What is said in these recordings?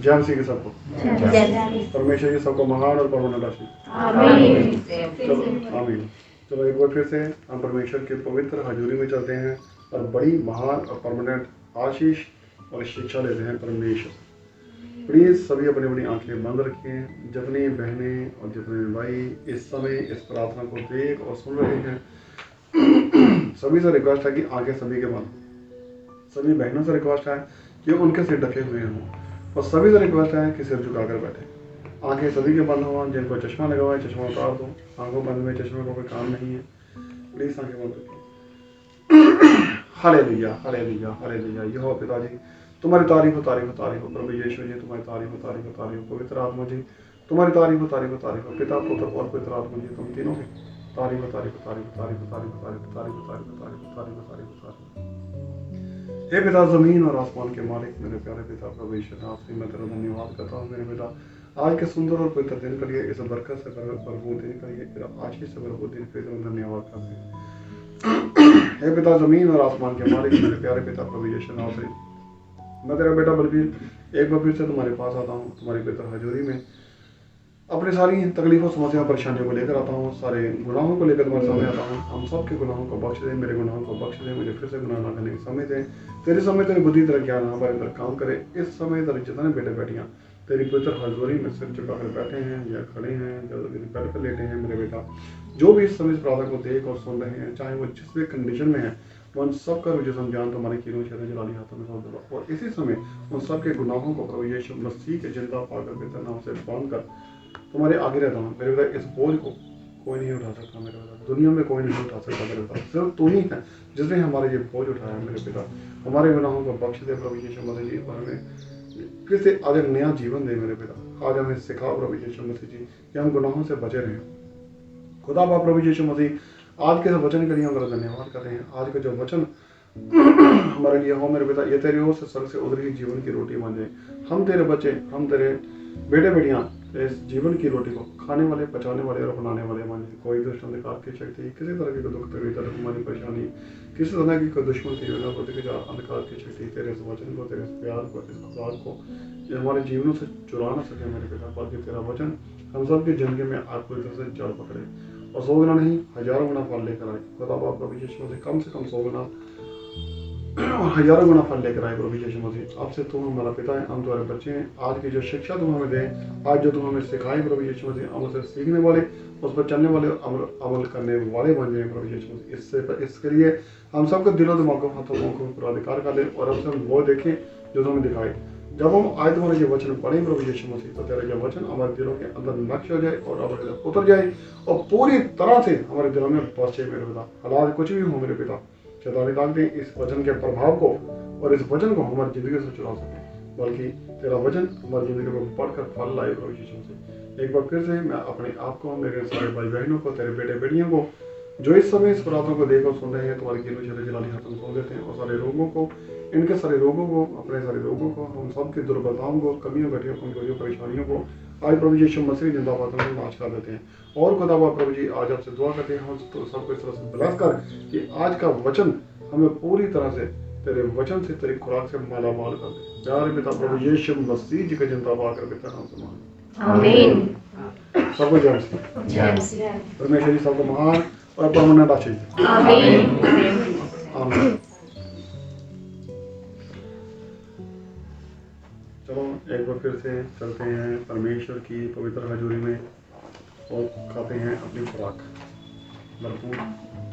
जय मसीह के सबको, परमेश्वर जी सबको महान और परमानेंट आशीष। चलो आमीन। चलो एक बार फिर से हम परमेश्वर के पवित्र हजूरी में चलते हैं और बड़ी महान और परमानेंट आशीष और शिक्षा लेते हैं परमेश्वर। प्लीज़ सभी अपनी अपनी आंखें बंद रखें। जितनी बहनें और जितने भाई इस समय इस प्रार्थना को देख और सुन रहे हैं, सभी से रिक्वेस्ट है कि आंखें सभी के बंद। सभी बहनों से रिक्वेस्ट है कि उनके सिर ढके हुए हों, और सभी से रिक्वेस्ट है कि सिर झुकाकर बैठे। आंखें सभी के बंद हों। जिनको चश्मा लगा हुआ है चश्मा उतार दो। आंखों बंद में चश्मे का कोई काम नहीं है। प्लीज़ आंखें बंद रखें। Hallelujah, hallelujah, hallelujah. यहोवा पिताजी तुम्हारी तारीफ हो, तारीफ हो, तारीफ हो। प्रभु यीशु जी तुम्हारी तारीफ हो, तारीफ हो, तारीफ हो। पवित्र आत्मा जी तुम्हारी तारीफ हो, तारीफ हो, तारीफ हो। पिता, पुत्र और पवित्र आत्मा जी तुम तीनों की तारीफ हो, तारीफ हो, तारीफ हो, तारीफ हो, तारीफ हो, तारीफ हो, तारीफ हो, तारीफ हो, तारीफ हो, तारीफ हो, तारीफ हो, तारीफ हो। हे पिता, जमीन और आसमान के मालिक मेरे प्यारे पिता प्रभु यीशु, आपसे मैं तेरा धन्यवाद करता हूँ मेरे पिता, आज के सुंदर और पवित्र दिन के लिए, इस बरकत से भरपूर दिन के लिए, तेरा आशीष से भरपूर दिन के लिए धन्यवाद करते हैं। हे पिता, जमीन और आसमान के मालिक मेरे प्यारे पिता प्रभु यीशु नाम से मैं तेरा बेटा बलबीर एक बार फिर से तुम्हारे पास आता हूँ, तुम्हारी पवित्र हजूरी में अपनी सारी तकलीफों, समस्याओं, परेशानियों को लेकर आता हूँ, सारे गुनाहों को लेकर तुम्हारे सामने आता हूँ। हम सब के गुनाहों को बख्श दे, मेरे गुनाहों को बख्श दे, मुझे फिर से गुनाह ना करने की समय दे। तेरे समय तेरी बुद्धि, तेरा ज्ञान हमारे अंदर काम करे। इस समय तेरे जितने बेटे बेटियाँ तेरी पवित्र हजूरी में सिर झुकाकर बैठे हैं या खड़े हैं या बेड पर लेटे हैं, मेरे बेटा जो भी इस समय इस प्रार्थना को देख और सुन रहे हैं, चाहे वो जिस भी कंडीशन में है, उन सब का रुझे समझान तुम्हारे कीनों शहर जलाली हाथों में सौंप दो। और इसी समय उन सब के गुनाहों को प्रभु यीशु मसीह के जिंदा पाकर बेहतर नाम से बांध कर तुम्हारे आगे रहता हूँ। मेरे बेटा इस बोझ को कोई नहीं उठा सकता मेरे बेटा, दुनिया में कोई नहीं उठा सकता मेरे बेटा, सिर्फ तू ही है जिसने हमारे ये बोझ उठाया मेरे पिता। हमारे गुनाहों को बख्श दे प्रभु यीशु मसीह जी, और हमें फिर से आज एक नया जीवन दे मेरे पिता। आज हमें सिखाओ प्रभु यीशु मसीह जी कि हम गुनाहों से बचे रहें। खुदा बाप प्रभु यीशु मसीह, आज के वचन के लिए हम तेरा धन्यवाद करते हैं। आज का जो वचन हमारे लिए हो मेरे पिता, ये तेरी ओर से स्वर्ग से उतरी जीवन की रोटी बन जाए। हम तेरे बच्चे, हम तेरे बेटे बेटियां इस जीवन की रोटी को खाने वाले, पचाने वाले और अपनाने वाले बन जाए। कोई दुष्ट अंधकार की शक्ति, किसी तरह की दुख तकलीफ, हमारी परेशानी, किसी तरह की कोई दुश्मन की योजना को, अंधकार की शक्ति तेरे इस वचन को, तेरे इस प्यार को, इस खुदार को ये हमारे जीवनों से चुरा ना सके मेरे पिता। बल्कि तेरा वचन हम सब की जिंदगी में आज पूरी तरह से जड़ पकड़े और 100 गुना नहीं 1000 गुना फल लेकर आए। खुदा बाप प्रभु यीशु मसीह, कम से कम 100 गुना और 1000 गुना फल लेकर आए प्रभु यीशु मसीह। आपसे तुम हमारा पिता है, हम तुम्हारे बच्चे हैं। आज की जो शिक्षा तुम हमें दे, आज जो तुम हमें सिखाए प्रभु यीशु मसीह, हम उसे सीखने वाले, उस पर चलने वाले, अमल करने वाले बन जाए प्रभु यीशु मसीह। इसके लिए हम सबके दिलों दिमागों, हाथों को पूरा कर ले, और अब हम वो देखें जो तुम्हें दिखाए। जब हम आज तुम्हारे ये वचन पढ़े प्रभु यीशु मसीह, तो तेरा ये वचन हमारे दिलों के अंदर नक्श हो जाए और हमारे अंदर उतर जाए और पूरी तरह से हमारे दिलों में बस जाए मेरे पिता। हालात कुछ भी हो मेरे पिता, शैतानी ताकतें इस वचन के प्रभाव को और इस वचन को हमारी जिंदगी से चुरा सके, बल्कि तेरा वचन हमारी जिंदगी में पढ़कर फल लाए प्रभु यीशु मसीह। एक बार फिर से मैं अपने आप को, मेरे सारे भाई बहनों को, तेरे बेटे बेटियों को जो इस समय इस प्रार्थना को देखकर सुन रहे हैं, तुम्हारे कीनों शहर जलाली हाथों में सौंप देते हैं। और सारे रोगों को, इनके सारे रोगों को, अपने सारे रोगों को, हम सबकी दुर्बलताओं को, कमियों घटियों कमजोरियों परेशानियों को आज प्रभु यीशु मसीह जिंदा पाता में नाश कर देते हैं। और खुदा बाप प्रभु जी, आज आपसे दुआ करते हैं हम तो सबको इस तरह से ब्लेस कर कि आज का वचन हमें पूरी तरह से तेरे वचन से, तेरी खुराक से माला माल कर दे। प्यारे पिता प्रभु यीशु मसीह जी का जिंदा पाकर पिता नाम से मान आमीन। सबको जय मसीह। परमेश्वर जी सबको महान और परमानेंट आशीष आमीन। आमीन। चलो एक बार फिर से चलते हैं परमेश्वर की पवित्र हजूरी में और खाते हैं अपनी खुराक भरपूर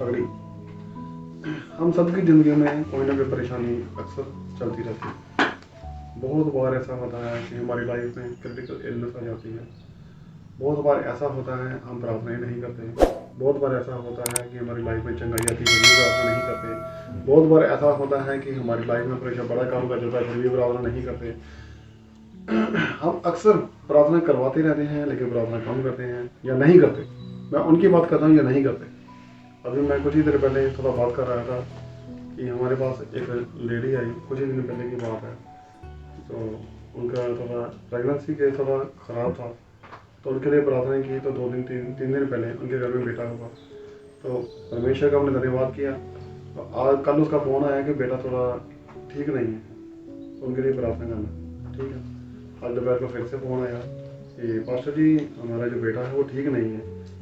तगड़ी। हम सबकी ज़िंदगी में कोई ना कोई परेशानी अक्सर चलती रहती है। बहुत बार ऐसा होता है कि हमारी लाइफ में क्रिटिकल इलनेस आ जाती है। बहुत बार ऐसा होता है हम प्रार्थनाएं नहीं करते। बहुत बार ऐसा होता है कि हमारी लाइफ में चंगाई आती है, फिर भी प्रार्थना नहीं करते। बहुत बार ऐसा होता है कि हमारी लाइफ में परेशान बड़ा काम कर जाता है, फिर भी प्रार्थना नहीं करते। हम अक्सर प्रार्थना करवाते रहते हैं, लेकिन प्रार्थना कम करते हैं या नहीं करते। मैं उनकी बात करता हूँ या नहीं करते। अभी मैं कुछ ही देर पहले थोड़ा बात कर रहा था कि हमारे पास एक लेडी आई, कुछ ही दिन पहले की बात है। तो उनका थोड़ा प्रेगनेंसी के थोड़ा ख़राब था, तो उनके लिए प्रार्थना की। तो 2 दिन 3 दिन पहले उनके घर में बेटा हुआ, तो परमेश्वर का हमने धन्यवाद किया। तो आज कल उसका फ़ोन आया कि बेटा थोड़ा ठीक नहीं है, तो उनके लिए प्रार्थना करना। ठीक है, आज दोपहर को फिर से फ़ोन आया कि पास्टर जी हमारा जो बेटा है वो ठीक नहीं है,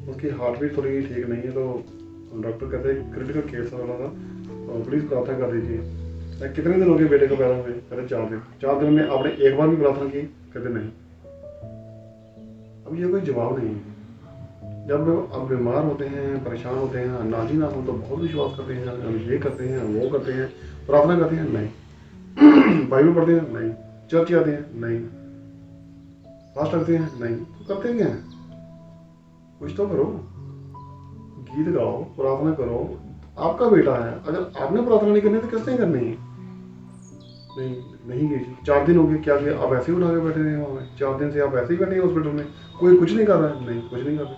उसकी हार्ट भी थोड़ी ठीक नहीं है, तो डॉक्टर कहते हैं क्रिटिकल केस वाला था, तो प्लीज़ प्रार्थना कर दीजिए। कितने दिन हो गए बेटे को पैदा हुए? कहते 4 दिन। 4 दिन में आपने एक बार भी प्रार्थना की? कहते नहीं। अब ये कोई जवाब नहीं है। जब आप बीमार होते हैं, परेशान होते हैं, नाजी ना हो तो बहुत विश्वास करते हैं, हम ये करते हैं, वो करते हैं, प्रार्थना करते हैं नहीं, बाइबल पढ़ते हैं नहीं, चर्च जाते हैं नहीं, फास्ट रखते हैं नहीं, तो करते क्या हैं? कुछ तो करो, गीत गाओ, प्रार्थना करो। आपका बेटा है, अगर आपने प्रार्थना नहीं करनी तो किसने करनी है? नहीं गई जी। 4 दिन हो गए, क्या किया? आप ऐसे ही उठा के बैठे रहे वहाँ में? 4 दिन से आप ऐसे ही बैठे हैं हॉस्पिटल में, कोई कुछ नहीं कर रहा है? नहीं, कुछ नहीं कर रहे,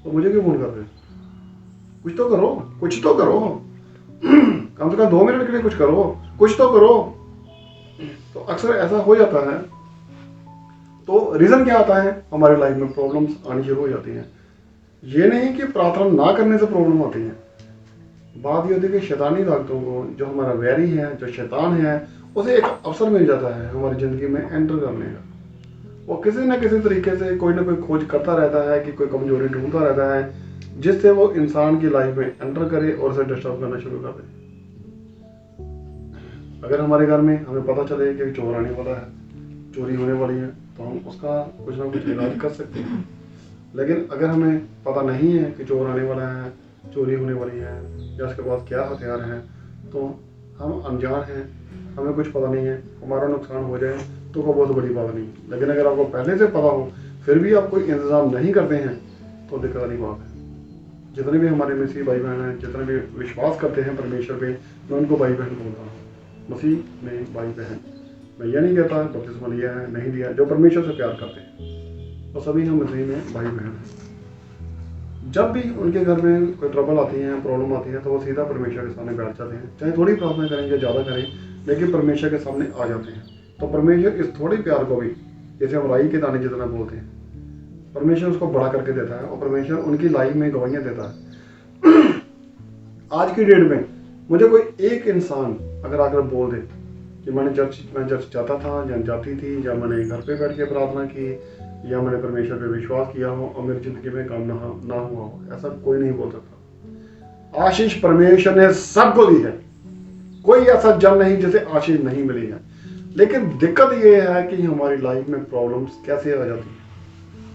तो मुझे क्यों फोन कर रहे? कुछ तो करो, कुछ तो करो, कम से कम 2 मिनट के लिए कुछ करो, कुछ तो करो। तो अक्सर ऐसा हो जाता है। तो रीज़न क्या आता है? हमारे लाइफ में प्रॉब्लम्स आनी शुरू हो जाती हैं। ये नहीं कि प्रार्थना ना करने से प्रॉब्लम आती है, बात ये होती है कि शैतानी ताकतों को, जो हमारा वैरी है, जो शैतान है, उसे एक अवसर मिल जाता है हमारी ज़िंदगी में एंटर करने का। वो किसी न किसी तरीके से कोई ना कोई खोज करता रहता है कि कोई कमजोरी ढूंढता रहता है जिससे वो इंसान की लाइफ में एंटर करे और उसे डिस्टर्ब करना शुरू कर दे। अगर हमारे घर में हमें पता चले कि चोर आने वाला है, चोरी होने वाली है, तो हम उसका कुछ ना कुछ इलाज कर सकते हैं। लेकिन अगर हमें पता नहीं है कि चोर आने वाला है, चोरी होने वाली है, या उसके पास क्या हथियार हैं, तो हम अनजान हैं, हमें कुछ पता नहीं है, हमारा नुकसान हो जाए तो कोई बहुत बड़ी बात नहीं। लेकिन अगर आपको पहले से पता हो फिर भी आप कोई इंतज़ाम नहीं करते हैं तो दिक्कत वाली बात है। जितने भी हमारे मसीह भाई बहन हैं, जितने भी विश्वास करते हैं परमेश्वर पे, मैं उनको भाई बहन बोलता हूँ। मसीह में भाई बहन, मैं ये नहीं कहता बपतिस्मा लिया है नहीं लिया, जो परमेश्वर से प्यार करते हैं तो सभी हम मसीह में भाई बहन हैं। जब भी उनके घर में कोई ट्रबल आती है, प्रॉब्लम आती है, तो वो सीधा परमेश्वर के सामने बैठ जाते हैं, चाहे थोड़ी प्रार्थना करें या ज़्यादा करें, लेकिन परमेश्वर के सामने आ जाते हैं। तो परमेश्वर इस थोड़े प्यार को भी, जैसे हम राई के दाने जितना बोलते हैं, परमेश्वर उसको बड़ा करके देता है और परमेश्वर उनकी लाइफ में गवाहियाँ देता है। आज की डेट में मुझे कोई एक इंसान अगर आकर बोल दे कि मैं चर्च जाता था या जाती थी, या मैंने घर पे बैठ के प्रार्थना की, या मैंने परमेश्वर पे विश्वास किया हो और मेरी जिंदगी में काम ना हुआ हो, ऐसा कोई नहीं बोल सकता। आशीष परमेश्वर ने सबको दी है, कोई ऐसा जन नहीं जिसे आशीष नहीं मिली है। लेकिन दिक्कत ये है कि हमारी लाइफ में प्रॉब्लम्स कैसे आ जाती है,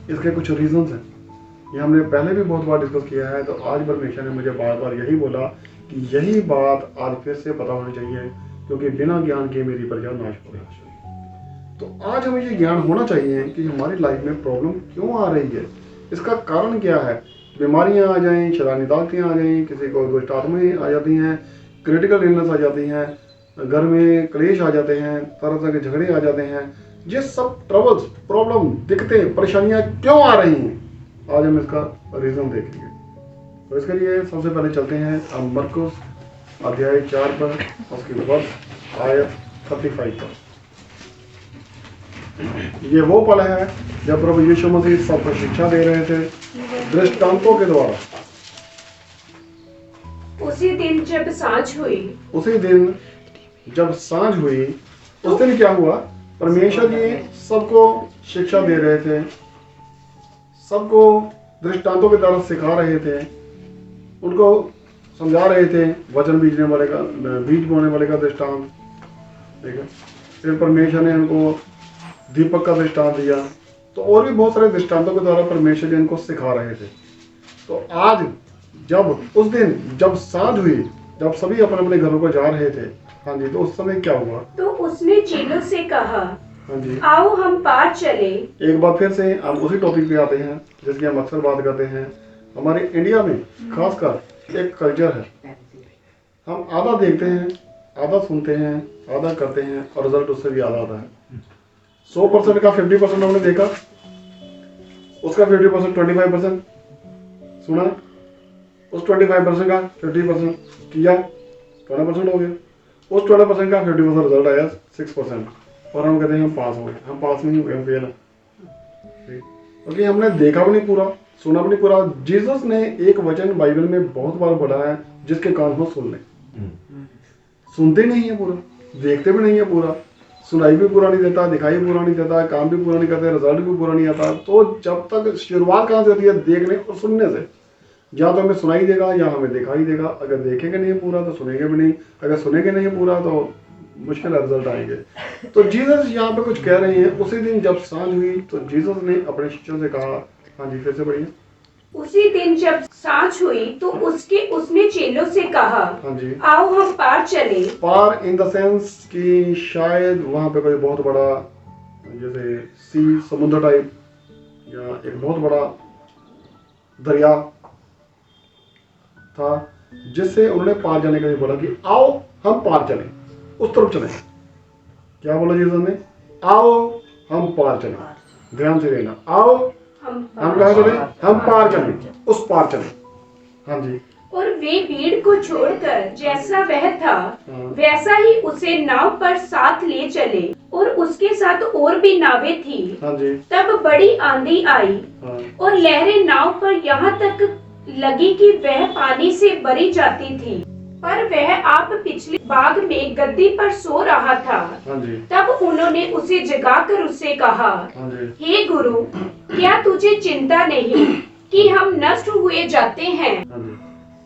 इसके कुछ रीजंस हैं। ये हमने पहले भी बहुत बार डिस्कस किया है। तो आज परमेश्वर ने मुझे बार बार यही बोला कि यही बात आज फिर से पता होनी चाहिए, क्योंकि बिना ज्ञान के मेरी प्रजा नाश हो रही है। तो आज हमें ये ज्ञान होना चाहिए कि हमारी लाइफ में प्रॉब्लम क्यों आ रही है, इसका कारण क्या है। बीमारियां आ जाएं, शैतानी ताकतें आ जाएं, किसी को दुष्ट आत्माएं आ जाती हैं, क्रिटिकल इलनेस आ जाती हैं, घर में क्लेश आ जाते हैं, तरह तरह के झगड़े आ जाते हैं। ये सब ट्रबल्स, प्रॉब्लम, दिक्कतें, परेशानियां क्यों आ रही हैं, आज हम इसका रीज़न देखेंगे। तो इसके लिए सबसे पहले चलते हैं मरकुस अध्याय 4 पर, उसके बाद आयत 35 पर। ये वो पल है जब प्रभु यीशु मसीह सबको शिक्षा दे रहे थे दृष्टांतों के द्वारा। उसी दिन जब सांझ हुई, उस दिन क्या हुआ? परमेश्वर जी सबको शिक्षा दे रहे थे, सबको दृष्टांतों के द्वारा सिखा रहे थे, उनको समझा रहे थे वचन बीज बोने वाले का दृष्टांत, ठीक है। फिर परमेश्वर ने उनको दीपक का दृष्टांत दिया, तो और भी बहुत सारे दृष्टांतों के द्वारा परमेश्वर जी उनको सिखा रहे थे। तो आज उस दिन जब सांझ हुई, जब सभी अपने अपने घरों को जा रहे थे, हाँ जी, तो उस समय क्या हुआ? तो उसने चेलों से कहा, हाँ जी, आओ हम पार चले। एक बार फिर से हम उसी टॉपिक पे आते हैं जिसकी हम अक्सर बात करते हैं। हमारे इंडिया में खासकर एक कल्चर है, हम आधा देखते हैं, आधा सुनते हैं, आधा करते हैं और रिजल्ट उससे भी आधा आता है। 100% का 50% हमने देखा, उसका 50% 25% सुना, उस 25% का 50% किया, 20% हो गया। उस 12% का 50% रिजल्ट आया 6%, और हम कहते हैं हम पास हो गए। हम पास नहीं हुए, हम फेल हैं, क्योंकि हमने देखा भी नहीं पूरा, सुना भी नहीं पूरा। जीसस ने एक वचन बाइबल में बहुत बार बोला है, जिसके कान हो सुन ले। सुनते नहीं है पूरा, देखते भी नहीं है पूरा, सुनाई भी पूरा नहीं देता, दिखाई पूरा नहीं देता, काम भी पूरा नहीं करते, रिजल्ट भी पूरा नहीं आता। तो जब तक शुरुआत कहाँ से होती है? देखने और सुनने से। या तो हमें सुनाई देगा या हमें दिखाई देगा। अगर देखेंगे नहीं पूरा तो सुनेंगे भी नहीं, अगर सुनेंगे नहीं पूरा तो मुश्किल रिजल्ट आएंगे। तो जीसस यहाँ पे कुछ कह रहे हैं, उसी दिन जब सांझ हुई तो जीसस ने अपने शिष्यों से कहा, हाँ जी फिर से पढ़िए। उसी दिन जब सांझ हुई तो उसने चेलों से कहा, हाँ जी, आओ हम पार चले। पार इन द सेंस कि शायद वहाँ पे कोई बहुत बड़ा जैसे सी समुद्र टाइप या एक बहुत बड़ा दरिया था, जिससे उन्होंने पार जाने का भी बोला कि आओ हम पार चलें, उस तरफ चलें। क्या बोला जीसस ने? आओ हम पार चलें। ध्यान से रहना, आओ हम कहाँ चलें? हम पार चलें, उस पार चलें। हाँ जी। और वे भीड़ को छोड़कर जैसा वह था वैसा ही उसे नाव पर साथ ले चले, और उसके साथ और भी नावें थी। हाँ जी। तब बड़ी आंधी आई और लहरें नाव पर यहाँ तक लगी कि वह पानी से भरी जाती थी, पर वह आप पिछले बाग में गद्दी पर सो रहा था। हाँ जी। तब उन्होंने उसे जगाकर उससे कहा, हाँ जी। हे गुरु, क्या तुझे चिंता नहीं कि हम नष्ट हुए जाते हैं? हाँ जी।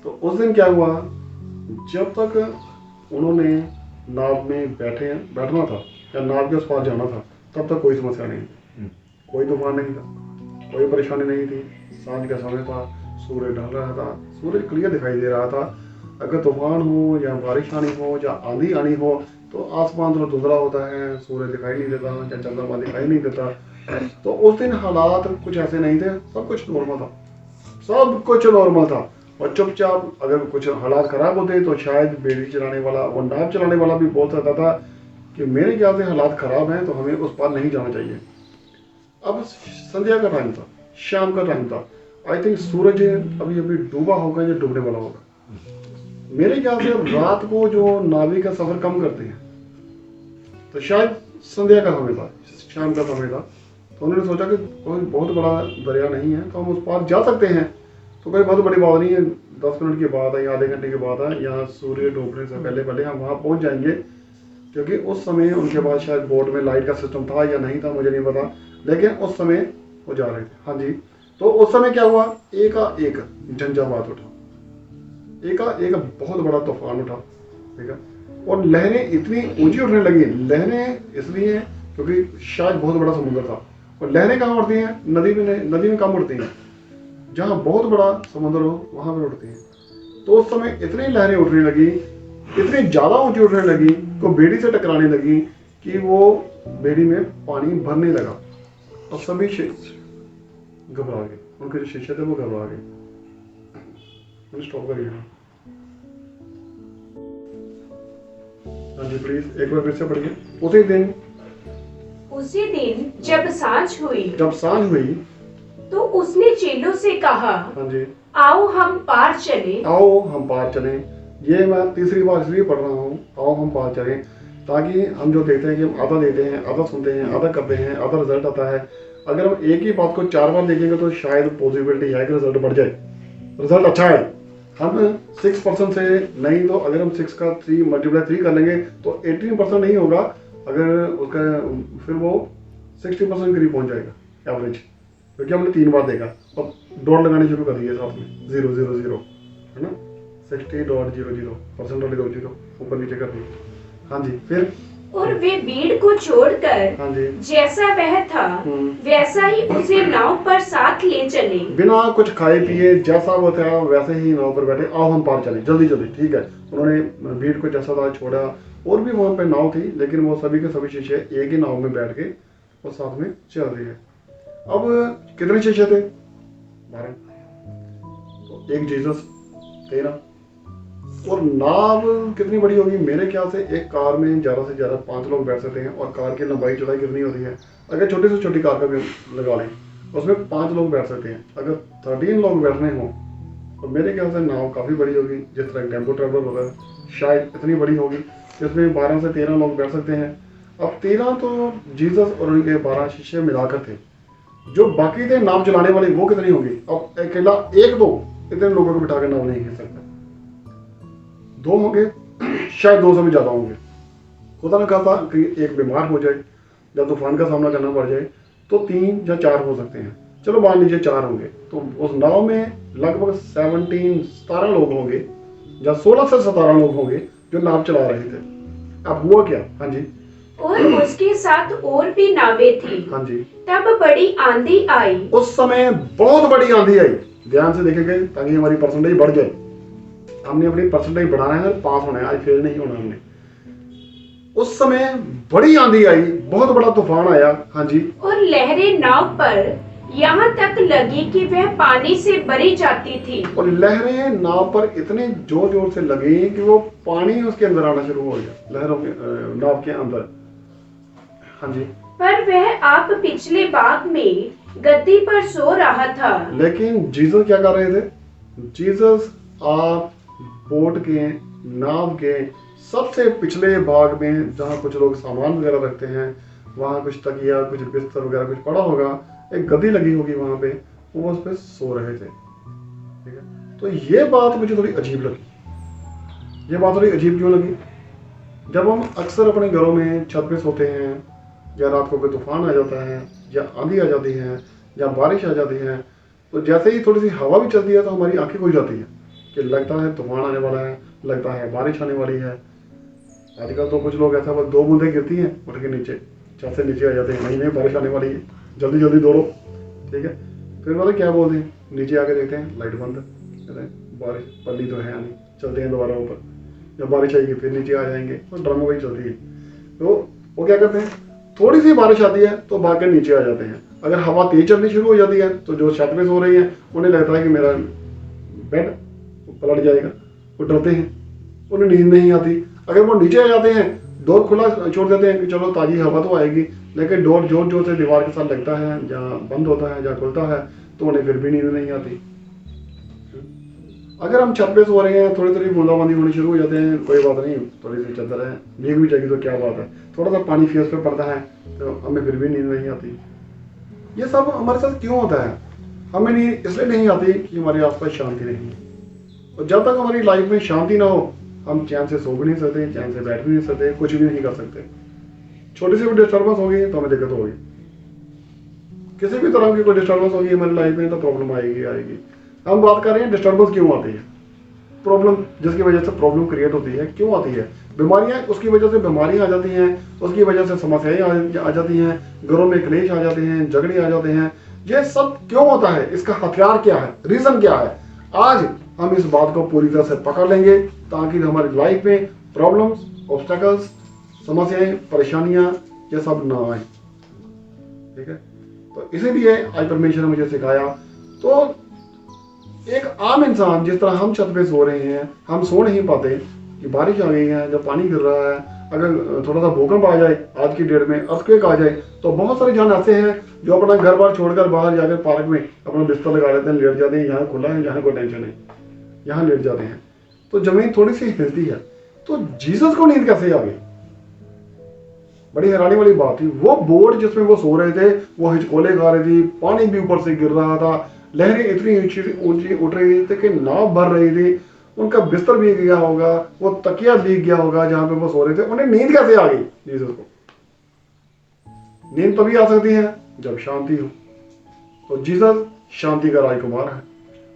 तो उस दिन क्या हुआ? जब तक उन्होंने नाव में बैठना था या नाव के उस पार जाना था, तब तक कोई समस्या नहीं थी, कोई तूफान नहीं था, कोई परेशानी नहीं थी। सांझ का समय था, सूरज ढल रहा था, सूरज क्लियर दिखाई दे रहा था। अगर तूफान हो या बारिश आनी हो या आंधी आनी हो तो आसमान थोड़ा धुंधला होता है, सूरज दिखाई नहीं देता या चंद्रमा दिखाई नहीं देता। तो उस दिन हालात कुछ ऐसे नहीं थे, सब कुछ नॉर्मल था, सब कुछ नॉर्मल था। और चुपचाप अगर कुछ हालात खराब होते तो शायद बेड़ी चलाने वाला और नाव चलाने वाला भी बोल सकता था कि मेरे ख्याल से हालात खराब हैं तो हमें उस पार नहीं जाना चाहिए। अब संध्या का टाइम था, शाम का टाइम था। आई थिंक सूरज अभी अभी डूबा होगा या डूबने वाला होगा। मेरे ख्याल से रात को जो नाविक का सफर कम करते हैं तो शायद संध्या का समय था, शाम का समय था। तो उन्होंने सोचा कि कोई बहुत बड़ा दरिया नहीं है तो हम उस पार जा सकते हैं, तो कोई बहुत बड़ी बात नहीं है, 10 मिनट की बात है या आधे घंटे की बात है, यहाँ सूर्य डूबने से पहले पहले हम वहाँ पहुँच जाएंगे। क्योंकि उस समय उनके पास शायद बोट में लाइट का सिस्टम था या नहीं था, मुझे नहीं पता, लेकिन उस समय वो जा रहे थे। हाँ जी। तो उस समय क्या हुआ? एक झंझावात उठा, एक बहुत बड़ा तूफान उठा, ठीक है। और लहरें इतनी ऊंची उठने लगी। लहरें इसलिए क्योंकि शायद बहुत बड़ा समुद्र था, और लहरें कहाँ उठती हैं? नदी में कम उठती हैं, जहाँ बहुत बड़ा समुद्र हो वहाँ पर उठती हैं। तो उस समय इतनी लहरें उठने लगी, इतनी ज़्यादा ऊंची उठने लगी तो बेड़ी से टकराने लगी कि वो बेड़ी में पानी भरने लगा, और सभी घबरा गए। उनके जो शिष्य थे वो घबरा गए। स्टॉप करिए। हाँ जी प्लीज एक बार फिर से पढ़िए। उसी दिन जब सांझ हुई तो उसने चेलों से कहा, हाँ जी, आओ हम पार चले। आओ हम पार चलें। ये मैं तीसरी बार इसलिए पढ़ रहा हूँ, आओ हम पार चलें, ताकि हम जो देखते हैं कि हम आधा देते हैं, आधा सुनते हैं, आधा करते हैं, आधा रिजल्ट आता है। अगर हम एक ही बात को 4 बार देखेंगे तो शायद पॉसिबिलिटी है कि रिजल्ट बढ़ जाए, रिजल्ट अच्छा है। हम 6% से नहीं, तो अगर हम 6 का 3 मल्टीप्लाई 3 कर लेंगे तो 18% नहीं होगा, अगर उसका फिर वो 60% करीब पहुँच जाएगा एवरेज, क्योंकि हमने 3 बार देखा और डॉट लगाने शुरू कर दिए साथ में 000 है ना, 60.00 वाले 2 जीरो ऊपर नीचे कर दिए। हाँ जी फिर और वे भीड़ को छोड़कर हाँ जी जैसा वह था वैसा ही उसे नाव पर साथ ले चले। बिना कुछ खाए पिए जैसा वो था वैसे ही नाव पर बैठे, आओ हम पार चले जल्दी जल्दी। ठीक है, उन्होंने भीड़ को जैसा था छोड़ा, और भी वहाँ पे नाव थी, लेकिन वो सभी के सभी शिष्य एक ही नाव में बैठ के और साथ में चल रहे हैं। अब कितने शिष्य थे? 12। तो एक जीसस, 13। और नाव कितनी बड़ी होगी? मेरे ख्याल से एक कार में ज़्यादा से ज़्यादा 5 लोग बैठ सकते हैं, और कार की लंबाई चौड़ाई कितनी होती है? अगर छोटी से छोटी कार का भी लगा लें उसमें 5 लोग बैठ सकते हैं। अगर 13 लोग बैठने हों तो मेरे ख्याल से नाव काफ़ी बड़ी होगी, जिस तरह टेम्पो ट्रैवलर होता है शायद इतनी बड़ी होगी, जिसमें 12 से 13 लोग बैठ सकते हैं। अब 13 तो जीसस और उनके 12 शिष्य मिलाकर थे। जो बाकी थे नाव चलाने वाले वो कितनी होगी? अब अकेला 1-2 इतने लोगों को बिठा कर नाव नहीं खींच सकता, 2 होंगे, शायद 2 से भी ज़्यादा होंगे, खुदा ना खाता कि एक बीमार हो जाए या तूफान का सामना करना पड़ जाए तो 3 या 4 हो सकते हैं, चलो मान लीजिए 4 होंगे, तो उस नाव में लगभग 17 लोग होंगे या 16 से 17 लोग होंगे जो नाव चला रहे थे। अब हुआ क्या? हाँ जी। और उसके साथ और भी नावें थी। हाँ जी। तब बड़ी आंधी आई। उस समय बहुत बड़ी आंधी आई। ध्यान से देखेंगे ताकि हमारी परसेंटेज बढ़ जाए। हमने अपनी परसेंटेज बढ़ाना है, पास होना है, आज फेल नहीं होना हमने। उस समय बड़ी आंधी आई, बहुत बड़ा तूफान आया। हाँ जी। और लहरें नाव पर यहाँ तक लगी कि वह पानी से भरी जाती थी। और लहरें नाव पर इतने जोर जोर से लगी कि वो पानी उसके अंदर आना शुरू हो गया, लहरों के नाव के अंदर। हाँ जी। पर वह आप पिछले भाग में गद्दी पर सो रहा था। लेकिन जीसस क्या कर रहे थे? जीसस आप बोट के, नाव के सबसे पिछले भाग में, जहाँ कुछ लोग सामान वगैरह रखते हैं, वहाँ कुछ तकिया, कुछ बिस्तर वगैरह कुछ पड़ा होगा, एक गद्दी लगी होगी वहाँ पे, वो उस पर सो रहे थे। ठीक है, तो ये बात मुझे थोड़ी अजीब लगी। ये बात थोड़ी अजीब क्यों लगी? जब हम अक्सर अपने घरों में छत पे सोते हैं, या रात को कोई तूफान आ जाता है, या आंधी आ जाती है, या बारिश आ जाती है, तो जैसे ही थोड़ी सी हवा भी चलती है तो हमारी आंखें खुल जाती हैं कि लगता है तूफान आने वाला है, लगता है बारिश आने वाली है। आजकल तो कुछ लोग ऐसा, बस 2 बूंदें गिरती हैं उठ के नीचे, छत से नीचे आ जाते हैं, नहीं बारिश आने वाली है, जल्दी जल्दी दौड़ो। ठीक है, फिर मतलब क्या बोलते हैं, नीचे आके देखते हैं लाइट बंद, कहते हैं बारिश पल्ली तो है नहीं, चलते हैं दोबारा ऊपर, जब बारिश आएगी फिर नीचे आ जाएंगे, और ड्रामा वही चलती है। तो वो क्या करते हैं, थोड़ी सी बारिश आती है तो भाग कर नीचे आ जाते हैं। अगर हवा तेज चलनी शुरू हो जाती है तो जो छत पे सो रही है उन्हें लगता है कि मेरा बेड पलट जाएगा, वो डरते हैं, उन्हें नींद नहीं आती। अगर वो नीचे आ जाते हैं, डोर खुला छोड़ देते हैं कि चलो ताज़ी हवा तो आएगी, लेकिन डोर जोर जोर से दीवार के साथ लगता है, जहाँ बंद होता है, जहाँ खुलता है, तो उन्हें फिर भी नींद नहीं आती। अगर हम छत पे सो रहे हैं, थोड़ी थोड़ी बूंदाबांदी होनी शुरू हो जाते हैं, कोई बात नहीं, थोड़ी सी चादर है, भीग भी जाएगी तो क्या बात है, थोड़ा सा पानी फेस पे पड़ता है तो हमें फिर भी नींद नहीं आती। ये सब हमारे साथ क्यों होता है? हमें नींद इसलिए नहीं आती कि हमारे आसपास शांति नहीं है। और जब तक हमारी लाइफ में शांति ना हो, हम चैन से सो भी नहीं सकते, चैन से बैठ भी नहीं सकते, कुछ भी नहीं कर सकते। छोटी सी भी डिस्टर्बेंस होगी तो हमें दिक्कत होगी, किसी भी तरह की कोई डिस्टर्बेंस होगी हमारी लाइफ में तो प्रॉब्लम आएगी। हम बात कर रहे हैं डिस्टर्बेंस क्यों आती है, प्रॉब्लम जिसकी वजह से प्रॉब्लम क्रिएट होती है क्यों आती है, बीमारियां, उसकी वजह से बीमारियां आ जाती हैं, उसकी वजह से समस्याएं आ जाती हैं, घरों में क्लेश आ जाते हैं, झगड़े आ जाते हैं। ये सब क्यों होता है? इसका हथियार क्या है, रीजन क्या है? आज हम इस बात को पूरी तरह से पकड़ लेंगे ताकि हमारी लाइफ में प्रॉब्लम्स, ऑब्स्टेकल्स, समस्याएं, परेशानियां ये सब ना आए। ठीक है, तो इसीलिए आज परमेश्वर ने मुझे सिखाया। तो एक आम इंसान, जिस तरह हम छत पे सो रहे हैं, हम सो नहीं पाते कि बारिश आ गई है, जब पानी गिर रहा है, अगर थोड़ा सा भूकंप आ जाए, आज की डेट में अर्थक्वेक आ जाए, तो बहुत सारे जान ऐसे हैं जो अपना घर बार छोड़कर बाहर जाकर पार्क में अपना बिस्तर लगा लेते हैं, लेट जाते हैं, यहाँ खुला है, यहाँ कोई टेंशन नहीं, यहाँ लेट जाते हैं, तो जमीन थोड़ी सी हिलती है। तो जीसस को नींद कैसे आ गई? बड़ी हैरानी वाली बात थी। वो बोट जिसमें वो सो रहे थे, वो हिचकोले खा रही थी, पानी भी ऊपर से गिर रहा था, लहरें इतनी ऊंची उठ रही थी कि नाव भर रही थी, उनका बिस्तर भीग गया होगा, वो तकिया भीग गया होगा जहां पे वो सो रहे थे। उन्हें नींद कैसे आ गई? जीसस को नींद तभी आ सकती है जब शांति हो। तो जीसस शांति का राजकुमार है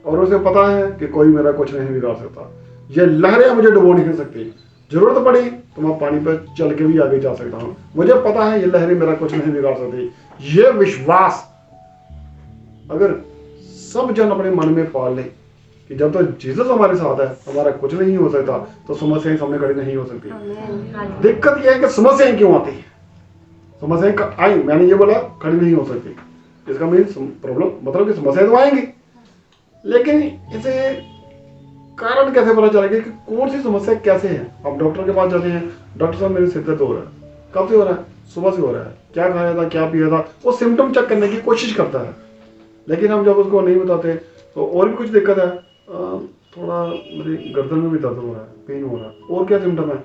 और उसे पता है कि कोई मेरा कुछ नहीं बिगाड़ सकता, ये लहरें मुझे डुबो नहीं सकती, जरूरत पड़ी तो मैं पानी पर चल के भी आगे जा सकता हूं, मुझे पता है ये लहरें मेरा कुछ नहीं बिगाड़ सकती। ये विश्वास अगर सब जन अपने मन में पाल ले कि जब तक जीसस हमारे साथ है हमारा कुछ नहीं हो सकता, तो समस्याएं सामने खड़ी नहीं हो सकती। दिक्कत यह है कि समस्याएं क्यों आती है? समस्याएं आई, मैंने ये बोला खड़ी नहीं हो सकती, इसका मीन प्रॉब्लम मतलब कि समस्याएं तो आएंगी, लेकिन इसे कारण कैसे पता चलेगा कि कौन सी समस्या कैसे है? आप डॉक्टर के पास जाते हैं, डॉक्टर साहब मेरे सिर दर्द हो रहा है, कब से हो रहा है? सुबह से हो रहा है, क्या खाया था, क्या पिया था, वो सिम्टम चेक करने की कोशिश करता है। लेकिन हम जब उसको नहीं बताते तो और भी कुछ दिक्कत है, थोड़ा मेरी गर्दन में भी दर्द हो रहा है, पेन हो रहा है, और क्या सिम्टम है?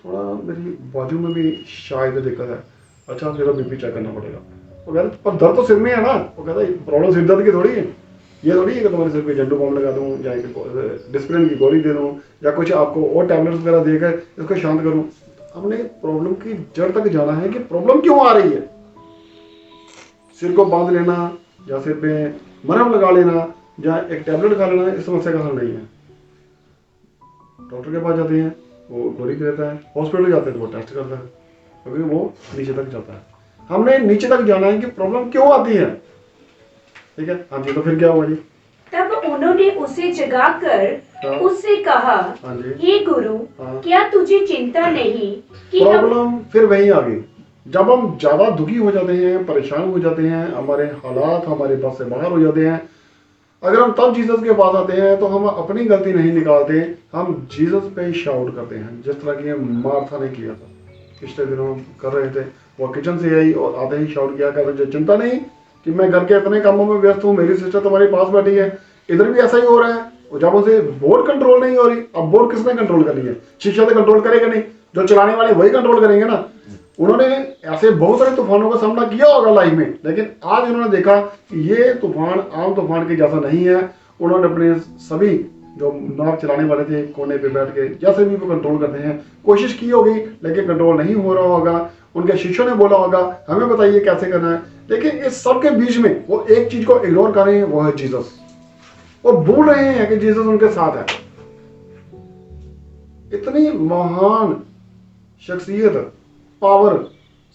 थोड़ा मेरी बाजू में भी शायद दिक्कत है, अच्छा मेरा बीपी चेक करना पड़ेगा। वो कहते पर दर्द तो सिर में है ना। वो कहता है प्रॉब्लम सिर दर्द की थोड़ी है, ये थोड़ी है कि तुम्हारे सिर पे झंडू बॉम्ब लगा दूँ या डिस्प्रिन की गोली दे दूँ या कुछ आपको और टैबलेट्स वगैरह देकर इसको शांत करूँ। हमने प्रॉब्लम की जड़ तक जाना है कि प्रॉब्लम क्यों आ रही है। सिर को बांध लेना या सिर पे मरहम लगा लेना या एक टैबलेट खा लेना इस समस्या का हल नहीं है। डॉक्टर के पास जाते हैं, वो गोली देता है, हॉस्पिटल जाते हैं तो वो टेस्ट करता है, क्योंकि वो नीचे तक जाता है। हमने नीचे तक जाना है कि प्रॉब्लम क्यों आती है। ठीक है, हाँ जी। तो फिर क्या हुआ जी? तब उन्होंने उसे जगाकर उससे कहा, हाँ जी, हे गुरु, हाँ। क्या तुझे चिंता नहीं कि हम प्रॉब्लम फिर वहीं आ गई। जब हम ज्यादा दुखी हो जाते हैं, परेशान हो जाते हैं, हमारे हालात हमारे बस से बाहर हो जाते हैं, अगर हम तब जीसस के पास आते हैं तो हम अपनी गलती नहीं निकालते, हम जीसस पे शाउट करते हैं, जिस तरह की मार्था ने किया था। पिछले दिनों हम कर रहे थे, वो किचन से आई और आते ही शाउट किया, कर मुझे चिंता नहीं कि मैं घर के इतने कामों में व्यस्त हूँ, मेरी सिस्टर तुम्हारे पास बैठी है, इधर भी ऐसा ही हो रहा है। और जब उसे बोर्ड कंट्रोल नहीं हो रही, अब बोर्ड किसने कंट्रोल करनी है? शिक्षा तो कंट्रोल करेगा नहीं, जो चलाने वाले वही कंट्रोल करेंगे ना। उन्होंने ऐसे बहुत सारे तूफानों का सामना किया होगा लाइफ में, लेकिन आज उन्होंने देखा कि ये तूफान आम तूफान के जैसा नहीं है। उन्होंने अपने सभी जो नाव चलाने वाले थे कोने पे बैठ के, जैसे भी वो कंट्रोल करते हैं, कोशिश की होगी लेकिन कंट्रोल नहीं हो रहा होगा। उनके शिष्यों ने बोला होगा हमें बताइए कैसे करना है, लेकिन इस सब के बीच में वो एक चीज को इग्नोर कर रहे हैं, वो है जीसस। वो भूल रहे हैं कि जीसस उनके साथ है। इतनी महान शख्सियत, पावर,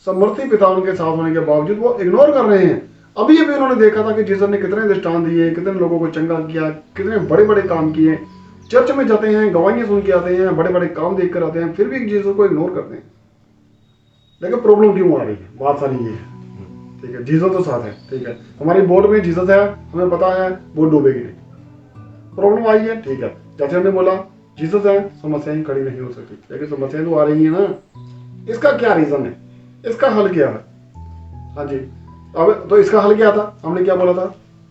समर्थी पिता उनके साथ होने के बावजूद वो इग्नोर कर रहे हैं। अभी उन्होंने देखा था कि जीसस ने कितने दृष्टांत दिए, कितने लोगों को चंगा किया, कितने बड़े बड़े काम किए। चर्च में जाते हैं, गवाहियां सुन के आते हैं, बड़े बड़े काम देख कर आते हैं, फिर भी जीसस को इग्नोर करते हैं। लेकिन प्रॉब्लम क्यों आ रही है? बात सारी ये है। ठीक है, जीसस तो साथ है, ठीक है, हमारी बोट में जीसस है, हमें पता है वो डूबेगी नहीं। प्रॉब्लम आई है, ठीक है, जैसे हमने बोला जीसस है, समस्याएं खड़ी नहीं हो सकती, लेकिन समस्याएं तो आ रही है ना। इसका क्या रीजन है? इसका हल क्या है? हाँ जी, अब तो इसका हल क्या था? हमने क्या बोला था?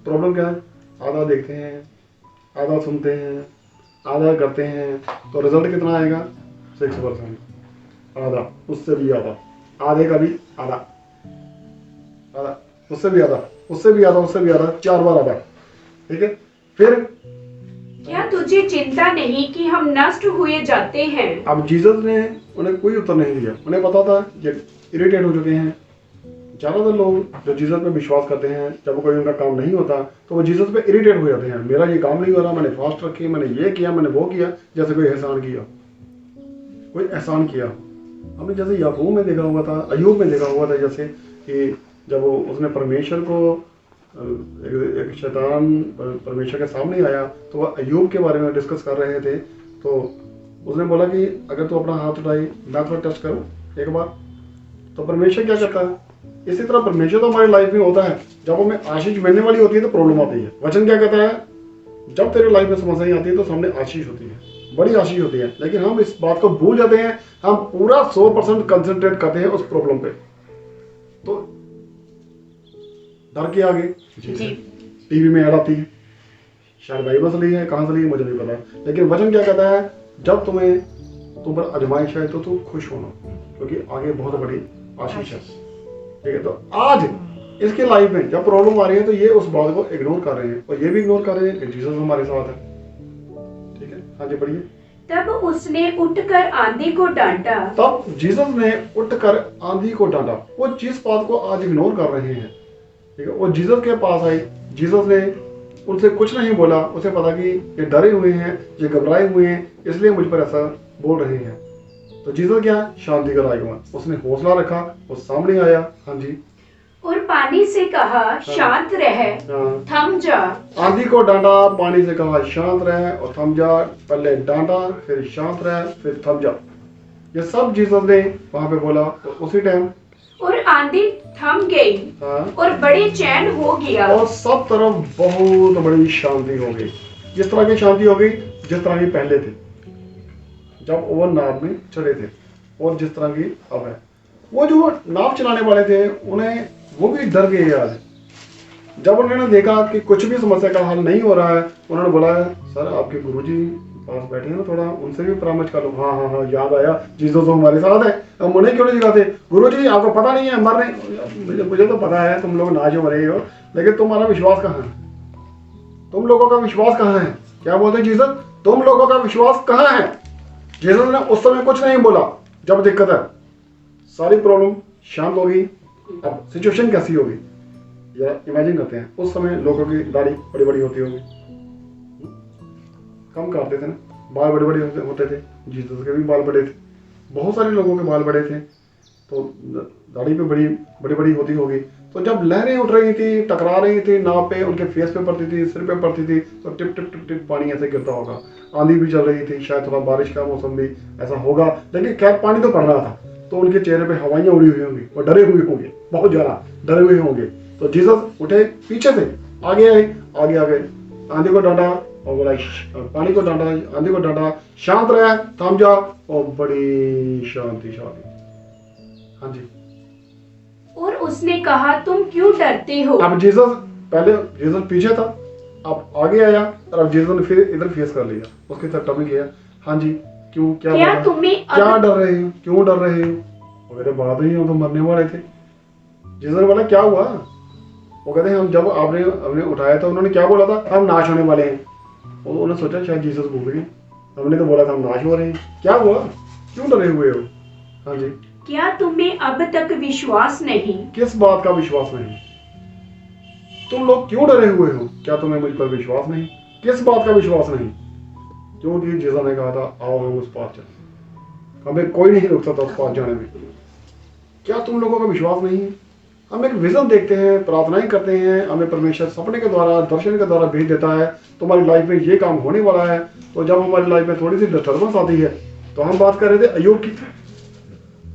प्रॉब्लम क्या है? आधा देखते हैं, आधा सुनते हैं, आधा करते हैं, तो रिजल्ट कितना आएगा? 6%। आधा, उससे भी आधा, आधे का भी आधा, आधा, उससे भी आधा, उससे भी आधा, उससे भी आधा, 4 बार आधा। ठीक है, फिर क्या तुझे चिंता नहीं कि हम नष्ट हुए जाते हैं? अब जीसस ने उन्हें कोई उत्तर नहीं दिया। उन्हें पता था ये इरिटेट हो चुके हैं। ज्यादातर लोग जो जीसस पे विश्वास करते हैं, जब कोई उनका काम नहीं होता तो वो जीसस पे इरिटेट हो जाते हैं। मेरा ये काम नहीं हो रहा, मैंने फास्ट रखी, मैंने ये किया, मैंने वो किया, जैसे कोई एहसान किया, कोई एहसान किया। हमने जैसे याकूब में देखा हुआ था, अय्यूब में देखा हुआ था, जैसे कि जब उसने परमेश्वर को, एक शैतान परमेश्वर के सामने आया तो वह अय्यूब के बारे में डिस्कस कर रहे थे, तो उसने बोला कि अगर तू अपना हाथ उठाई, मैं थोड़ा टच करूं एक बार। तो परमेश्वर क्या करता है? इसी तरह परमेश्वर तो हमारी लाइफ में होता है। जब हमें आशीष मिलने वाली होती है तो प्रॉब्लम आती है। वचन क्या कहता है? जब तेरे लाइफ में समस्याएं आती है तो सामने आशीष होती है, बड़ी आशीष होती है, लेकिन हम इस बात को भूल जाते हैं। हम पूरा 100% कंसंट्रेट करते हैं उस प्रॉब्लम पे। तो डर के आगे टीवी में ऐड आती है, शायद बाइबल से ली है, कहां से ली है मुझे नहीं पता, लेकिन वचन क्या कहता है? जब तुम पर आजमाइश है तो तुम खुश होना, क्योंकि आगे बहुत बड़ी आशीष है। ठीक है, तो आज इसके लाइफ में जब प्रॉब्लम आ रही है तो ये उस बात को इग्नोर कर रहे हैं, और ये भी इग्नोर कर रहे हैं कि जीसस हमारे साथ है। ठीक है, आगे बढ़िए। तब उसने उठकर आंधी को डांटा। तब जीसस ने उठकर आंधी को डांटा। वो जिस बात को आज इग्नोर कर रहे हैं, ठीक है, वो जीसस के पास आई। जीसस ने उनसे कुछ नहीं बोला। उसे पता कि ये डरे हुए हैं, ये घबराए हुए हैं, इसलिए मुझ पर ऐसा बोल रहे हैं। तो जीसस क्या? शांति का राजकुमार। उसने हौसला रखा, वो सामने आया। हाँ जी, और पानी से कहा, शांत रह, थम जा। आंधी को डांटा, पानी से कहा शांत रह और थम जा। पहले डांटा, फिर शांत रह, फिर थम जा। ये सब जीसस ने वहां पे बोला। तो उसी टाइम और आंधी थम गई और बड़े चैन हो गया, और सब तरफ बहुत बड़ी शांति हो गई। जिस तरह की शांति हो गई जिस तरह की पहले थी जब वो नाव में चढ़े थे, और जिस तरह की अब है। वो जो नाव चलाने वाले थे उन्हें वो भी डर गए आज। जब उन्होंने देखा कि कुछ भी समस्या का हल नहीं हो रहा है, उन्होंने बोला, सर आपके गुरुजी पास बैठे हैं ना, थोड़ा उनसे भी परामर्श कर लो। हाँ हाँ हाँ, याद आया, जीसस तो हमारे साथ है, हम उन्हें क्यों नहीं दिखाते? गुरुजी आपको पता नहीं है, मरने, मुझे तो पता है तुम लोग नाच हो रहे हो, लेकिन तुम्हारा विश्वास कहाँ है? तुम लोगों का विश्वास कहाँ है? क्या बोलते हैं जीसस? तुम लोगों का विश्वास कहाँ है? जीसस ने उस समय कुछ नहीं बोला। जब दिक्कत है, सारी प्रॉब्लम शांत होगी। अब सिचुएशन कैसी होगी या इमेजिन करते हैं, उस समय लोगों की दाढ़ी बड़ी बड़ी होती होगी, कम काटते थे ना, बाल बड़े बड़े होते थे। जीसस के भी बाल बड़े थे, बहुत सारे लोगों के बाल बड़े थे, तो दाढ़ी पे बड़ी बड़ी होती होगी। तो जब लहरें उठ रही थी, टकरा रही थी नाव पे, उनके फेस पे पड़ती थी, सिर पे पड़ती थी, तो टिप टिप टिप टिप पानी ऐसे गिरता होगा। आंधी भी चल रही थी, शायद थोड़ा बारिश का मौसम भी ऐसा होगा, लेकिन खैर पानी तो पड़ रहा था। तो उनके चेहरे पे हवाइयाँ उड़ी हुई होंगी, वो डरे हुए होंगे, बहुत ज़्यादा डरे हुए होंगे। तो जीसस उठे, पीछे से आगे आए, आंधी को डांटा और बोला, पानी को डांटा, आंधी को डांटा, शांत रहा, थम जा, और बड़ी शांति। हाँ जी। और उसने कहा, तुम क्यों डरते हो? अब जीसस पीछे था, अब आगे आया, और अब जीसस ने फिर इधर फेस कर लिया, उसके तरफ में गया। हाँ जी, क्यों, क्या डर रहे हो, क्यों डर रहे हो? वो कहते बात ही, हम तो मरने वाले थे। जीसस ने बोला, क्या हुआ? वो कहते हम जब हमने उठाया था, उन्होंने क्या बोला था, हम नाश होने वाले हैं। उन्होंने सोचा शायद जीसस भूल गए, हमने तो बोला था हम नाश हो रहे हैं, क्या हुआ, क्यों डरे हुए हो? हाँ जी। क्या तुम्हें अब तक विश्वास नहीं? किस बात का विश्वास नहीं? तुम लोग क्यों डरे हुए हो? क्या तुम्हें मुझ पर विश्वास नहीं? किस बात का विश्वास नहीं? क्योंकि जीसस ने कहा था, आओ हम उस पार चलें, हमें कोई नहीं रोक सकता उस पार जाने में। क्या तुम लोगों का विश्वास नहीं है? हम एक विजन देखते हैं, प्रार्थनाएं करते हैं, हमें परमेश्वर सपने के द्वारा, दर्शन के द्वारा भेज देता है, तुम्हारी लाइफ में ये काम होने वाला है। तो जब हमारी लाइफ में थोड़ी सी डिस्टर्बेंस आती है, तो हम बात कर रहे थे अय्यूब की,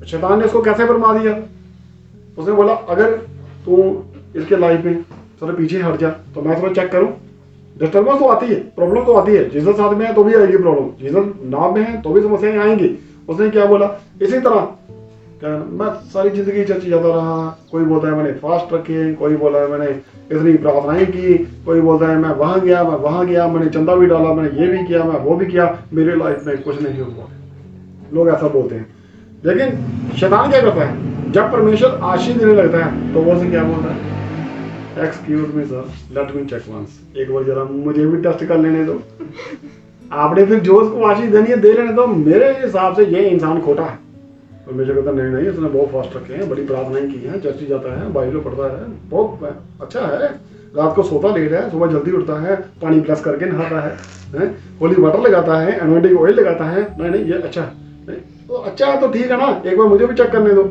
शैतान ने उसको कैसे बरमा दिया। उसने बोला, अगर तू इसके लाइफ में थोड़ा पीछे हट जा तो मैं थोड़ा चेक करूं। डिस्टर्बेंस तो आती है, प्रॉब्लम तो आती है, जीसस साथ में है तो भी आएगी प्रॉब्लम, जीसस नाव में है तो भी समस्याएं आएंगी। उसने क्या बोला, इसी तरह मैं सारी जिंदगी चर्च जाता रहा, कोई बोलता है मैंने फास्ट रखे, कोई बोला है मैंने इतनी प्रार्थनाएं की, कोई बोलता है मैं वहां गया, मैंने चंदा भी डाला, मैंने ये भी किया, मैं वो भी किया, मेरे लाइफ में कुछ नहीं हुआ। लोग ऐसा बोलते हैं। लेकिन शैतान क्या करता है, जब परमेश्वर आशीष देने लगता है तो वो उसे क्या बोलता है, excuse me sir, let me check once, एक बार जरा मुझे भी टेस्ट कर लेने दो। आपने फिर जो उसको आशीष देनी है दे लेने दो, मेरे हिसाब से ये इंसान खोटा है। परमेश्वर कहता नहीं, उसने बहुत फास्ट रखे हैं, बड़ी प्रार्थनाएं की हैं, चर्च जाता है, बाइबल पढ़ता है, बहुत अच्छा है, रात को सोता लेट है, सुबह जल्दी उठता है, पानी प्लस करके नहाता है, होली वाटर लगाता है, एनोइंटिंग ऑयल लगाता है। नहीं ये अच्छा है, तो अच्छा है तो ठीक है ना, एक बार मुझे भी चेक करने दो।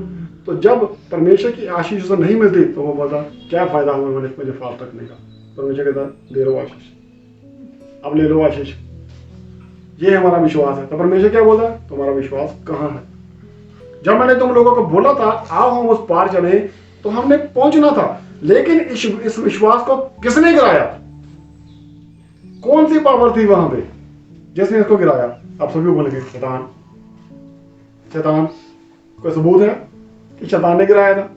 तो जब परमेश्वर की आशीष उसे नहीं मिलती तो वो बोलता क्या फायदा हुआ मुझे फास्ट रखने का। परमेश्वर कहता दे लो आशीष, अब ले लो आशीष, ये हमारा विश्वास है। तो परमेश्वर क्या बोलता है, तुम्हारा विश्वास कहाँ है? जब मैंने तुम लोगों को बोला था आओ हम उस पार चले, तो हमने पहुंचना था, लेकिन इस विश्वास को किसने गिराया? कौन सी पावर थी वहां पे जिसने इसको गिराया? आप सभी बोल गए शैतान। कोई सबूत है कि शैतान ने गिराया था?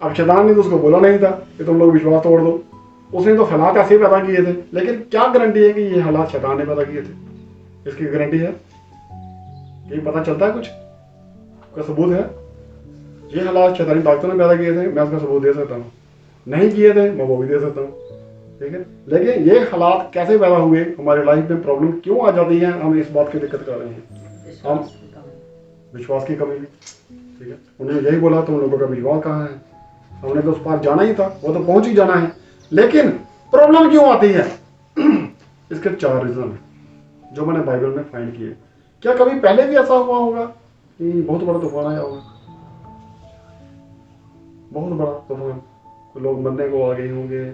अब शैतान ने तो उसको बोला नहीं था कि तुम लोग विश्वास तोड़ दो, उसने तो हालात ऐसे पैदा किए थे। लेकिन क्या गारंटी है कि ये हालात शैतान ने पैदा किए थे? इसकी गारंटी है? ये पता चलता है कुछ? कोई सबूत है? ये हालात शैतानी ताकतों ने पैदा किए थे, मैं उसका सबूत दे सकता हूँ। नहीं किए थे, मैं वो भी दे सकता हूँ, ठीक है। लेकिन ये हालात कैसे पैदा हुए, हमारे लाइफ में प्रॉब्लम क्यों आ जाती है, हम इस बात की दिक्कत कर रहे हैं, हम विश्वास की कमी भी, ठीक है। उन्होंने यही बोला तुम लोगों का विश्वास कहाँ है? हमने तो उस पार जाना ही था, वो तो पहुंच ही जाना है, लेकिन प्रॉब्लम क्यों आती है? इसके 4 रीजन है जो मैंने बाइबल में फाइंड किए। क्या कभी पहले भी ऐसा हुआ होगा कि बहुत बड़ा तूफान आया होगा, बहुत बड़ा तूफान, लोग मरने को आ गए होंगे,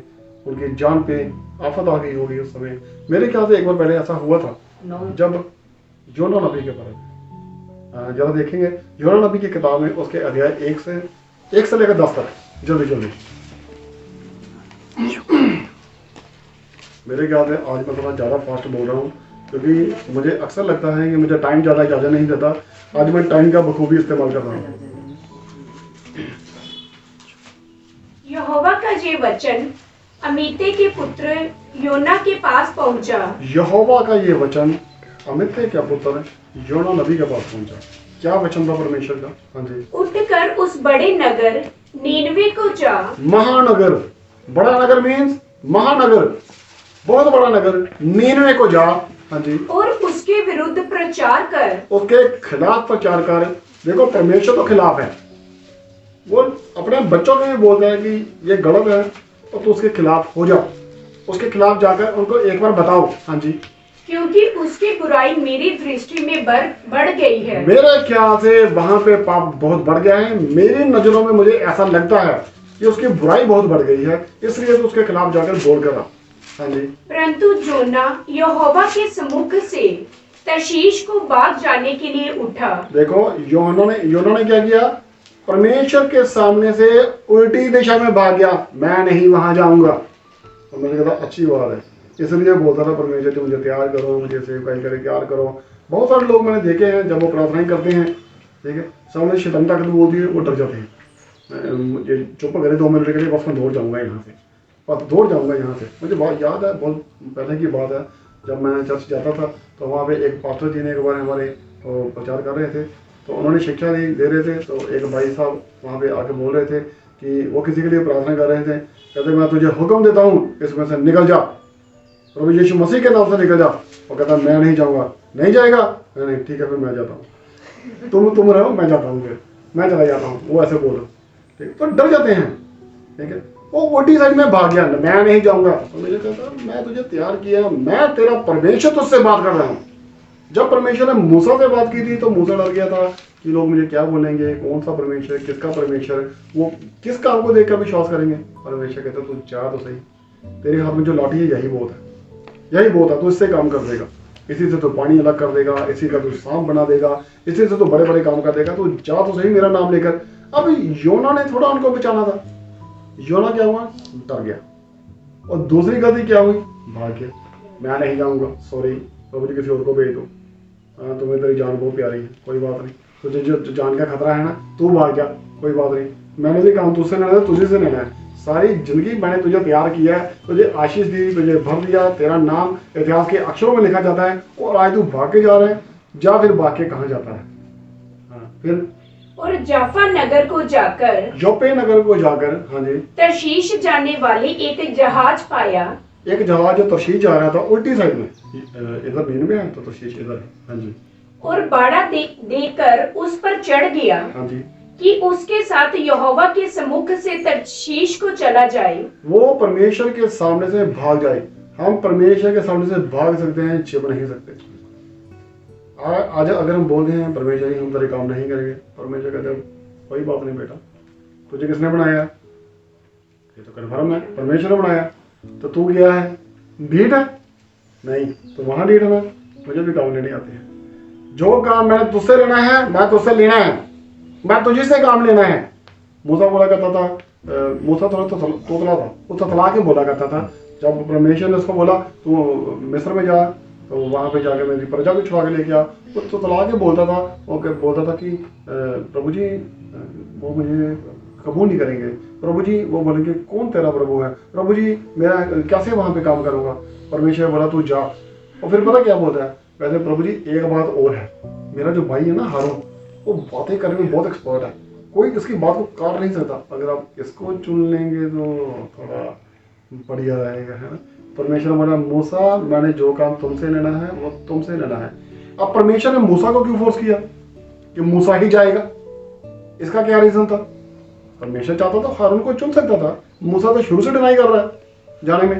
उनकी जान पे आफत आ गई होगी उस समय? मेरे ख्याल से एक बार पहले ऐसा हुआ था जब योना नबी के बारे में जरा देखेंगे। योना नबी की किताब में उसके अध्याय 1 से लेकर 10 तक, जल्दी मेरे ख्याल से आज मैं थोड़ा ज़्यादा फास्ट बोल रहा हूँ क्योंकि मुझे अक्सर लगता है कि मुझे टाइम ज़्यादा इजाज़त नहीं देता। आज मैं टाइम का बखूबी इस्तेमाल कर रहा हूँ। यहोवा का ये वचन अमित्ते के पुत्र योना के पास पहुंचा। यहोवा का ये वचन अमित्ते के पुत्र योना नबी के पास पहुंचा। क्या वचन था परमेश्वर का? हाँ जी। उठकर उस बड़े नगर नीनवे को जा। महानगर, बड़ा नगर मीन्स महानगर, बहुत बड़ा नगर, नीनवे को जा। हाँ जी, और उसके विरुद्ध प्रचार कर, उसके खिलाफ प्रचार कर। देखो परमेश्वर तो खिलाफ है, वो अपने बच्चों को भी बोलता है कि ये गलत है तो तू उसके खिलाफ हो जाओ, उसके खिलाफ जाकर उनको एक बार बताओ। हाँ जी, क्योंकि उसकी बुराई मेरी दृष्टि में बढ़ गई है। मेरे ख्याल से वहां पे पाप बहुत बढ़ गया है, मेरी नजरों में मुझे ऐसा लगता है कि उसकी बुराई बहुत बढ़ गई है, इसलिए तो उसके खिलाफ जाकर बोल कर आ। हाँ जी, परंतु जोना यहोवा के सम्मुख से तर्शीश को भाग जाने के लिए उठा। देखो योना ने क्या किया, परमेश्वर के सामने से उल्टी दिशा में भाग गया, मैं नहीं वहां जाऊंगा। तो मैंने कहा अच्छी बात है, इसलिए बोलता था परमेश्वर जी मुझे तैयार करो, मुझे सेवकाई करे तैयार करो। बहुत सारे लोग मैंने देखे हैं जब वो प्रार्थनाएं करते हैं, ठीक है, सामने शैतान ताकत बोलती है, वो डर जाते हैं, मुझे चुप करे 2 मिनट के लिए, बस मैं दौड़ जाऊंगा यहाँ से, बस दौड़ जाऊंगा यहाँ से। मुझे बहुत याद है, बहुत पहले की बात है, जब मैं चर्च जाता था तो वहाँ पे एक पास्टर जी ने एक बार हमारे प्रचार कर रहे थे, तो उन्होंने शिक्षा दे रहे थे, तो एक भाई साहब वहाँ पे आके बोल रहे थे कि वो किसी के लिए प्रार्थना कर रहे थे, कहते मैं तुझे हुक्म देता हूँ इसमें से निकल जा, प्रभु यीशु मसीह के नाम से निकल जा। वो कहता मैं नहीं जाऊँगा। नहीं जाएगा? नहीं, ठीक है फिर मैं जाता हूँ, तुम रहो, मैं जाता हूँ, फिर मैं चला जाता हूँ। वो ऐसे बोलो, ठीक, तो डर जाते हैं, ठीक है। वो उल्टी साइड में भाग गया, मैं नहीं जाऊँगा। तो मुझे कहता मैं तुझे तैयार किया, मैं तेरा परमेश्वर तुझसे बात कर रहा हूँ। जब परमेश्वर ने मूसा से बात की थी तो मूसा डर गया था कि लोग मुझे क्या बोलेंगे, कौन सा परमेश्वर, किसका परमेश्वर, वो किस काम को देखकर विश्वास करेंगे। परमेश्वर कहता तू जा तो सही, तेरे हाथ में जो लाठी है यही बहुत है, यही बहुत है, तू इससे काम कर देगा, इसी से तो पानी अलग कर देगा, इसी का तू सांप बना देगा, इसी से तो बड़े बड़े काम कर देगा, तू जा तो सही मेरा नाम लेकर। अब योना ने थोड़ा उनको बचाना था, योना क्या हुआ, डर गया। और दूसरी गलती क्या हुई, भाग गया, मैं नहीं जाऊंगा, सॉरी प्रभु जी किसी और को भेज दो, तुम्हें तेरी जान बहुत प्यारी है, कोई बात नहीं, तुझे जो जान का खतरा है ना, तू भाग जा, कोई बात नहीं, मैंने भी काम तुझसे लेना है, तुझे से लेना है, सारी जिंदगी मैंने तुझे तैयार किया है, तुझे आशीष दी, तुझे भर दिया, तेरा नाम इतिहास के अक्षरों में लिखा जाता है, और आज तू भाग के जा रहा है, जा फिर भाग के कहाँ जाता है। हाँ, फिर और जाफा नगर को जाकर, योपे नगर को जाकर, हाँ जी, तर्शीश जाने वाले एक जहाज पाया। एक जहाज जो तर्शीश जा रहा था उल्टी साइड में, इधर मीन में है तो तर्शीश इधर है। हाँ जी, और बाड़ा देकर उस पर चढ़ गया, हाँ जी, कि उसके साथ यहोवा के सम्मुख से तर्शीश को चला जाए। वो परमेश्वर के सामने से भाग जाए। हम परमेश्वर के सामने से भाग सकते हैं, छिप नहीं सकते। आज अगर हम बोलते हैं परमेश्वर जी हम तेरे काम नहीं करेंगे, परमेश्वर कहते हैं कोई बात नहीं बेटा, तुझे किसने बनाया, ये तो कन्फर्म है परमेश्वर ने बनाया, तो तू क्या है, ढीठ है, नहीं तो वहां ढीठ है, मुझे भी काम लेने आते हैं, जो काम मैंने तुझसे लेना है मैं तुझसे लेना है, मैं तुझे से काम लेना है। मूसा बोला करता था, मूसा थोड़ा तो तोतला था, वो ततला के बोला करता था। जब परमेश्वर ने उसको बोला तू मिस्र में जा, तो वहाँ पे जाके मेरी प्रजा को छुड़ा के लेके आ, वो ततला के बोलता था, वो बोलता था कि प्रभु जी वो मुझे कबूल नहीं करेंगे, प्रभु जी वो बोलेंगे कौन तेरा प्रभु है, प्रभु जी मेरा कैसे वहाँ पे काम करूँगा। परमेश्वर बोला तू जा, और फिर पता क्या बोलता है, कहते प्रभु जी एक बात और है, मेरा जो भाई है ना हारून, वो बातें करने में बहुत एक्सपर्ट है, कोई इसकी बात को काट नहीं सकता, अगर आप इसको चुन लेंगे तो थोड़ा बढ़िया रहेगा, है ना। परमेश्वर बोला मूसा मैंने जो काम तुमसे लेना है वो तुमसे लेना है। अब परमेश्वर ने मूसा को क्यों फोर्स किया कि मूसा ही जाएगा, इसका क्या रीजन था। परमेश्वर चाहता तो हारून को चुन सकता था, मूसा तो शुरू से डिनाई कर रहा है जाने में।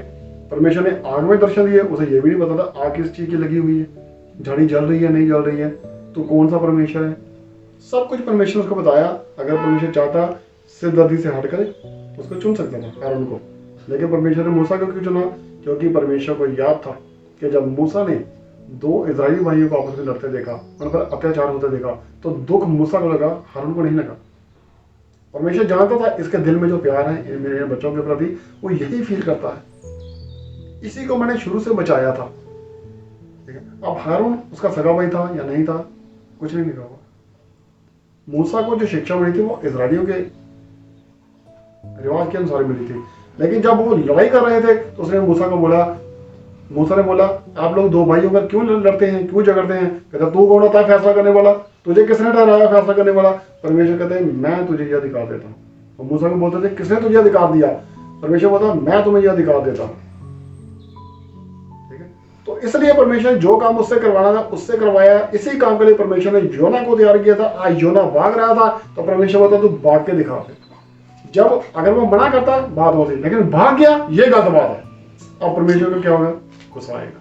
परमेश्वर ने आग में दर्शन दिए, उसे ये भी नहीं पता था आग किस चीज की लगी हुई है, झाड़ी जल रही है नहीं जल रही है, तो कौन सा परमेश्वर है, सब कुछ परमेश्वर उसको बताया। अगर परमेश्वर चाहता सिरदर्दी से हट कर उसको चुन सकता था हारून को, लेकिन परमेश्वर ने मूसा को क्यों चुना, क्योंकि परमेश्वर को याद था कि जब मूसा ने 2 इजरायली भाइयों को आपस में लड़ते देखा, उन पर अत्याचार होते देखा, तो दुख मूसा को लगा, हारून को नहीं लगा। परमेश्वर जानता था इसके दिल में जो प्यार है मेरे बच्चों के प्रति, वो यही फील करता है, इसी को मैंने शुरू से बचाया था, ठीक है। अब हारून उसका सगा भाई था या नहीं था, कुछ नहीं लिखा हुआ। मूसा को जो शिक्षा मिली थी वो इजरायलियों के रिवाज के अनुसार मिली थी, लेकिन जब वो लड़ाई कर रहे थे तो उसने मूसा ने बोला आप लोग 2 भाइयों पर क्यों लड़ते हैं, क्यों झगड़ते हैं। कहता तू कौन होता है फैसला करने वाला, तुझे किसने ठहराया फैसला करने वाला। परमेश्वर कहते हैं मैं तुझे ये अधिकार देता हूँ। और मूसा को बोलते थे किसने तुझे अधिकार दिया, परमेश्वर बोलता मैं तुम्हें ये अधिकार देता हूँ, ठीक है। तो इसलिए परमेश्वर ने जो काम उससे करवाना था उससे करवाया। इसी काम के लिए परमेश्वर ने योना को तैयार किया था। आज योना भाग रहा था तो परमेश्वर बोलता तू भाग के दिखा। जब अगर वो मना करता बात होती, लेकिन भाग गया, ये गलत बात है। अब परमेश्वर को क्या होगा? गुस्सा आएगा।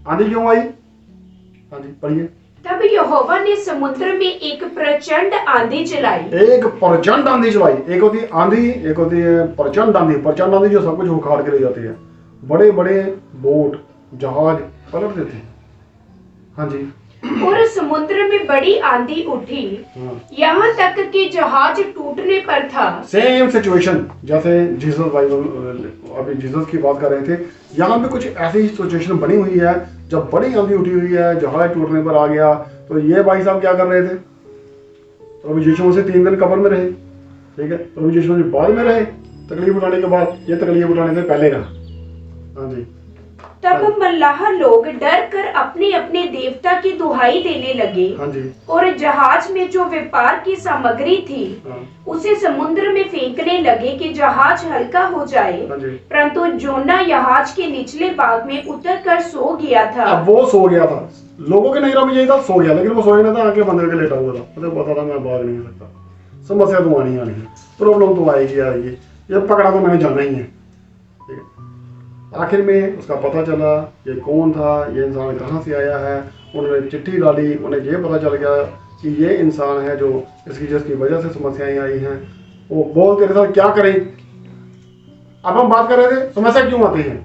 आंधी क्यों आई? हाँ जी पढ़िए। तब यहोवा ने समुद्र में एक प्रचंड आंधी चलाई। एक प्रचंड आंधी चलाई। एक होती है आंधी, एक होती है प्रचंड आंधी। प्रचंड आंधी जो सब कुछ उखाड़ के ले जाती है। बड़े बड़े बोट जहाज पलट देते हैं। हाँ जी। और समुद्र में बड़ी आंधी उठी, यहाँ तक कि जहाज टूटने पर था। सेम सिचुएशन जैसे जीसस बाइबल अभी जीसस की बात कर रहे थे, यहाँ पे कुछ ऐसी ही सिचुएशन बनी हुई है। जब बड़ी आंधी उठी हुई है, जहाज टूटने पर आ गया, तो ये भाई साहब क्या कर रहे थे? प्रभु यीशु मसीह 3 दिन कब्र में रहे, ठीक है। प्रभु यीशु मसीह बाद में रहे तकलीफ उठाने के बाद, ये तकलीफ उठाने से पहले रहा। हाँ जी। तब मल्लाह लोग डर कर अपने अपने देवता की दुहाई देने लगे। हाँ जी। और जहाज में जो व्यापार की सामग्री थी, उसे समुद्र में फेंकने लगे कि जहाज हल्का हो जाए। हाँ जी। परंतु जोना जहाज के निचले भाग में उतर कर सो गया था। अब वो सो गया था। लोगों के नजरों में यही था, सो गया, लेकिन वो सोया नहीं था, आंखें बंद करके लेटा हुआ था। मुझे पता था मैं भाग नहीं सकता, समस्या तो आनी है, प्रॉब्लम तो आएगी, ये पकड़ा तो मैंने जाना ही है, ठीक है। आखिर में उसका पता चला ये कौन था, ये इंसान कहाँ से आया है। उन्होंने चिट्ठी डाली, उन्हें ये पता चल गया कि ये इंसान है जो जिसकी वजह से समस्याएं आई हैं। वो बोलते रहे साथ क्या करें। अब हम बात कर रहे थे समस्या क्यों आती है।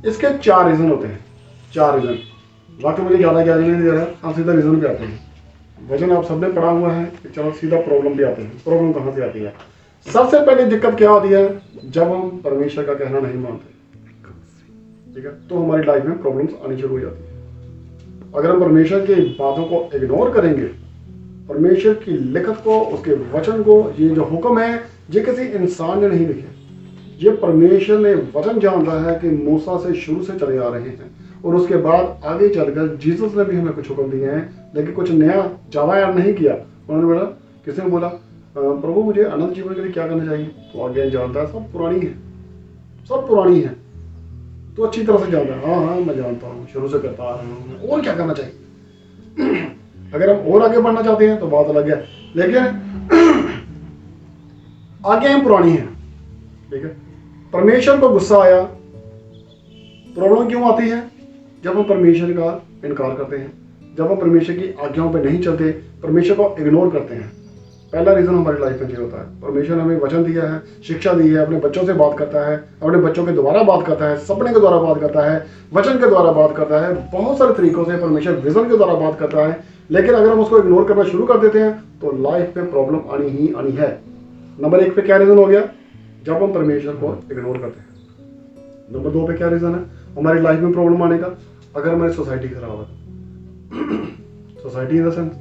इसके 4 रीजन होते हैं। 4 रीजन, बाकी मुझे ज़्यादा क्या नहीं दे रहा, हम सीधा रीजन पे आते हैं। वजन आप सबने पढ़ा हुआ है, चलो सीधा प्रॉब्लम पे आते हैं। प्रॉब्लम कहाँ से आती है? सबसे पहले दिक्कत क्या होती है? जब हम परमेश्वर का कहना नहीं मानते, ठीक है, तो हमारी लाइफ में प्रॉब्लम्स आनी शुरू हो जाती है। अगर हम परमेश्वर की बातों को इग्नोर करेंगे, परमेश्वर की लिखत को, उसके वचन को, ये जो हुक्म है ये किसी इंसान ने नहीं लिखे, ये परमेश्वर ने वचन जानता है कि मूसा से शुरू से चले आ रहे हैं। और उसके बाद आगे चलकर जीसस ने भी हमें कुछ हुक्म दिए हैं, लेकिन कुछ नया ज़्यादा याद नहीं किया। उन्होंने बोला, किसी ने बोला प्रभु मुझे अनंत जीवन के लिए क्या करना चाहिए? तो आगे जानता है, सब पुरानी है, सब पुरानी है, तो अच्छी तरह से जानता है। हाँ मैं जानता हूँ, शुरू से करता आ रहा हूँ, और क्या करना चाहिए। अगर हम और आगे बढ़ना चाहते हैं तो बात अलग है, लेकिन आगे हम पुरानी है, ठीक है। परमेश्वर को गुस्सा आया। प्रॉब्लम क्यों आती है? जब हम परमेश्वर का इनकार करते हैं, जब हम परमेश्वर की आज्ञाओं पर नहीं चलते, परमेश्वर को इग्नोर करते हैं। पहला रीजन हमारी लाइफ में ये होता है। परमेश्वर ने हमें वचन दिया है, शिक्षा दी है, अपने बच्चों से बात करता है, अपने बच्चों के द्वारा बात करता है, सपने के द्वारा बात करता है, वचन के द्वारा बात करता है, बहुत सारे तरीकों से परमेश्वर विजन के द्वारा बात करता है। लेकिन अगर हम उसको इग्नोर करना शुरू कर देते हैं तो लाइफ में प्रॉब्लम आनी ही आनी है। नंबर 1 पे क्या रीजन हो गया? जब हम परमेश्वर को इग्नोर करते हैं। नंबर 2 पे क्या रीजन है हमारी लाइफ में प्रॉब्लम आने का? अगर हमारी सोसाइटी खराब है। सोसाइटी इन द सेंस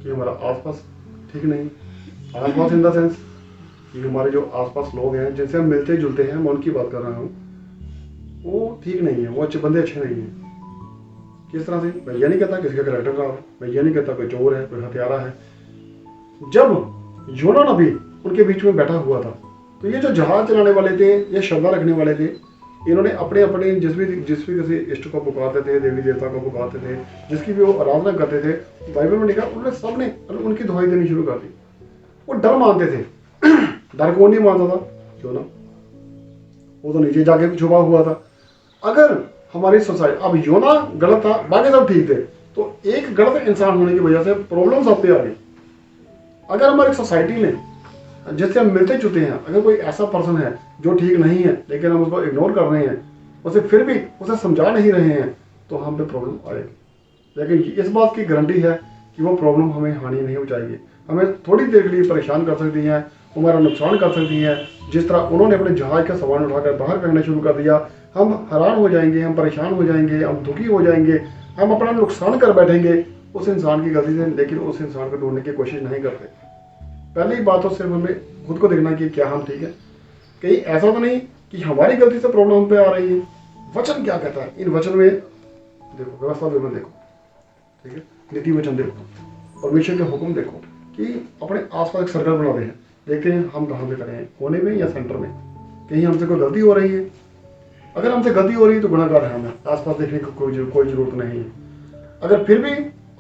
कि हमारा आसपास ठीक नहीं, आसपास इन द सेंस कि हमारे जो आसपास लोग हैं जिनसे हम मिलते जुलते हैं, मैं उनकी बात कर रहा हूँ, वो ठीक नहीं है, वो अच्छे बंदे अच्छे नहीं हैं। किस तरह से? मैं ये नहीं कहता किसी का कैरेक्टर खराब है, मैं ये नहीं कहता कोई चोर है, कोई हत्यारा है। जब योना नबी उनके बीच में बैठा हुआ था, तो ये जो जहाज चलाने वाले थे, ये श्रद्धा रखने वाले थे, इन्होंने अपने अपने जिस भी किसी इष्ट को पुकारते थे, देवी देवता को पुकारते थे, जिसकी भी वो आराधना करते थे, बाइबल में लिखा उन्होंने सबने उनकी दुहाई देनी शुरू कर दी। वो डर मानते थे। डर कौन नहीं मानता था? योना। वो तो नीचे जाके भी छुपा हुआ था। अगर हमारी सोसाइटी, अब योना गलत था, बाकी सब ठीक थे, तो एक गलत इंसान होने की वजह से प्रॉब्लम्स आते आ गई। अगर हमारी सोसाइटी में जिससे हम मिलते जुलते हैं, अगर कोई ऐसा पर्सन है जो ठीक नहीं है, लेकिन हम उसको इग्नोर कर रहे हैं, उसे फिर भी उसे समझा नहीं रहे हैं, तो हम पे प्रॉब्लम आएगी। लेकिन इस बात की गारंटी है कि वो प्रॉब्लम हमें हानि नहीं पहुंचाएगी। हमें थोड़ी देर के लिए परेशान कर सकती हैं, हमारा नुकसान कर सकती हैं। जिस तरह उन्होंने अपने जहाज का सामान उठाकर बाहर फेंकना शुरू कर दिया, हम हैरान हो जाएंगे, हम परेशान हो जाएंगे, हम दुखी हो जाएंगे, हम अपना नुकसान कर बैठेंगे उस इंसान की गलती से। लेकिन उस इंसान को ढूंढने की कोशिश नहीं करते। पहली बात तो सिर्फ हमें खुद को देखना कि क्या हम ठीक है, कहीं ऐसा तो नहीं कि हमारी गलती से प्रॉब्लम हम पे आ रही है। वचन क्या कहता है? इन वचन में देखो, व्यवस्था विवरण देखो, ठीक है, नीति वचन देखो, परमेश्वर के हुक्म देखो, कि अपने आसपास एक सर्कल बनाते हैं, देखते हैं हम कहाँ पे खड़े हैं, कोने में या सेंटर में, कहीं हमसे कोई गलती हो रही है, अगर हमसे गलती हो रही है तो गुनाहगार है, हमें आसपास देखने की कोई जरूरत नहीं है। अगर फिर भी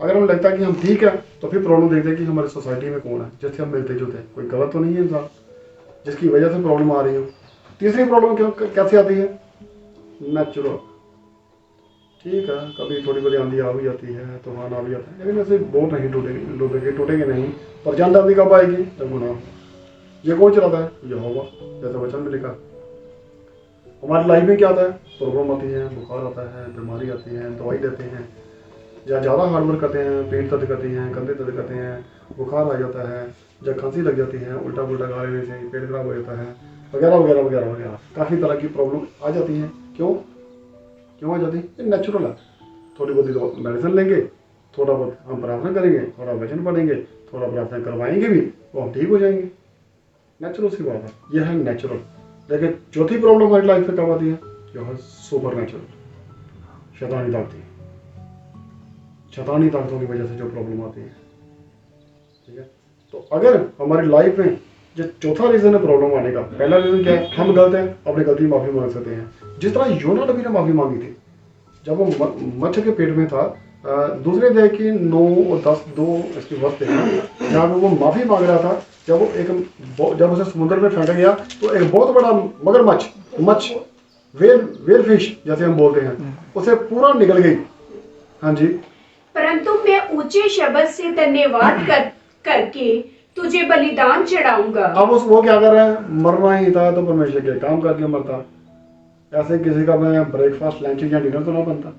अगर हमें लगता है कि हम ठीक है, तो फिर प्रॉब्लम देखते हैं कि हमारी सोसाइटी में कौन है जिससे हम मिलते जुलते हैं, कोई गलत तो नहीं है इंसान जिसकी वजह से प्रॉब्लम आ रही हो। तीसरी प्रॉब्लम कैसे आती है? नेचुरल। ठीक है, कभी थोड़ी बड़ी आंधी आ भी जाती है, तूफान आ भी जाता है, लेकिन ऐसे बहुत नहीं टूटेंगे नहीं। पर जान आंधी कब आएगी? तब गुनाह। ये कौन चलाता है? यहोवा, जैसे वचन में लिखा। हमारी लाइफ में क्या आता है? प्रॉब्लम आती है, बुखार आता है, बीमारी आती है, दवाई देते हैं, या ज़्यादा हार्ड वर्क करते हैं, पेट दर्द करते हैं, कंधे दर्द करते हैं, बुखार आ जाता है, जब खांसी लग जाती है, उल्टा पुल्टा खा लेने से पेट खराब हो जाता है, वगैरह वगैरह वगैरह वगैरह। काफ़ी तरह की प्रॉब्लम आ जाती है। क्यों आ जाती है? ये नेचुरल है। थोड़ी बहुत मेडिसिन लेंगे, थोड़ा बहुत हम प्रार्थना करेंगे, थोड़ा वचन पढ़ेंगे, थोड़ा प्रार्थना करवाएंगे भी, तो हम ठीक हो जाएंगे। नेचुरल सी बात है, यह है नेचुरल। लेकिन चौथी प्रॉब्लम हमारी लाइफ में कब आती है? जो है सुपर नेचुरल, शैतानी ताकतें। शैतानी ताकतों की वजह से जो प्रॉब्लम आती है, ठीक है। तो अगर हमारी लाइफ में जो चौथा रीजन है प्रॉब्लम आने का, पहला रीजन क्या है? हम गलत हैं, अपनी गलती माफी मांग सकते हैं। जिस तरह योना नबी ने माफी मांगी थी जब वो मच्छर के पेट में था। दूसरे अध्याय की 9 और 10 2 इसकी वक्त है जहाँ पे वो माफी मांग रहा था। जब उसे समुद्र में फेंका गया तो एक बहुत बड़ा मगरमच्छ वेल फिश जैसे हम बोलते हैं, उसे पूरा निकल गई। हाँ जी। परंतु मैं ऊंचे शब्द से धन्यवाद करके तुझे बलिदान चढ़ाऊंगा। अब वो क्या कर रहा है? मरना ही था तो परमेश्वर के काम करके मरता। ऐसे किसी का मैं ब्रेकफास्ट लंच या डिनर तो ना बनता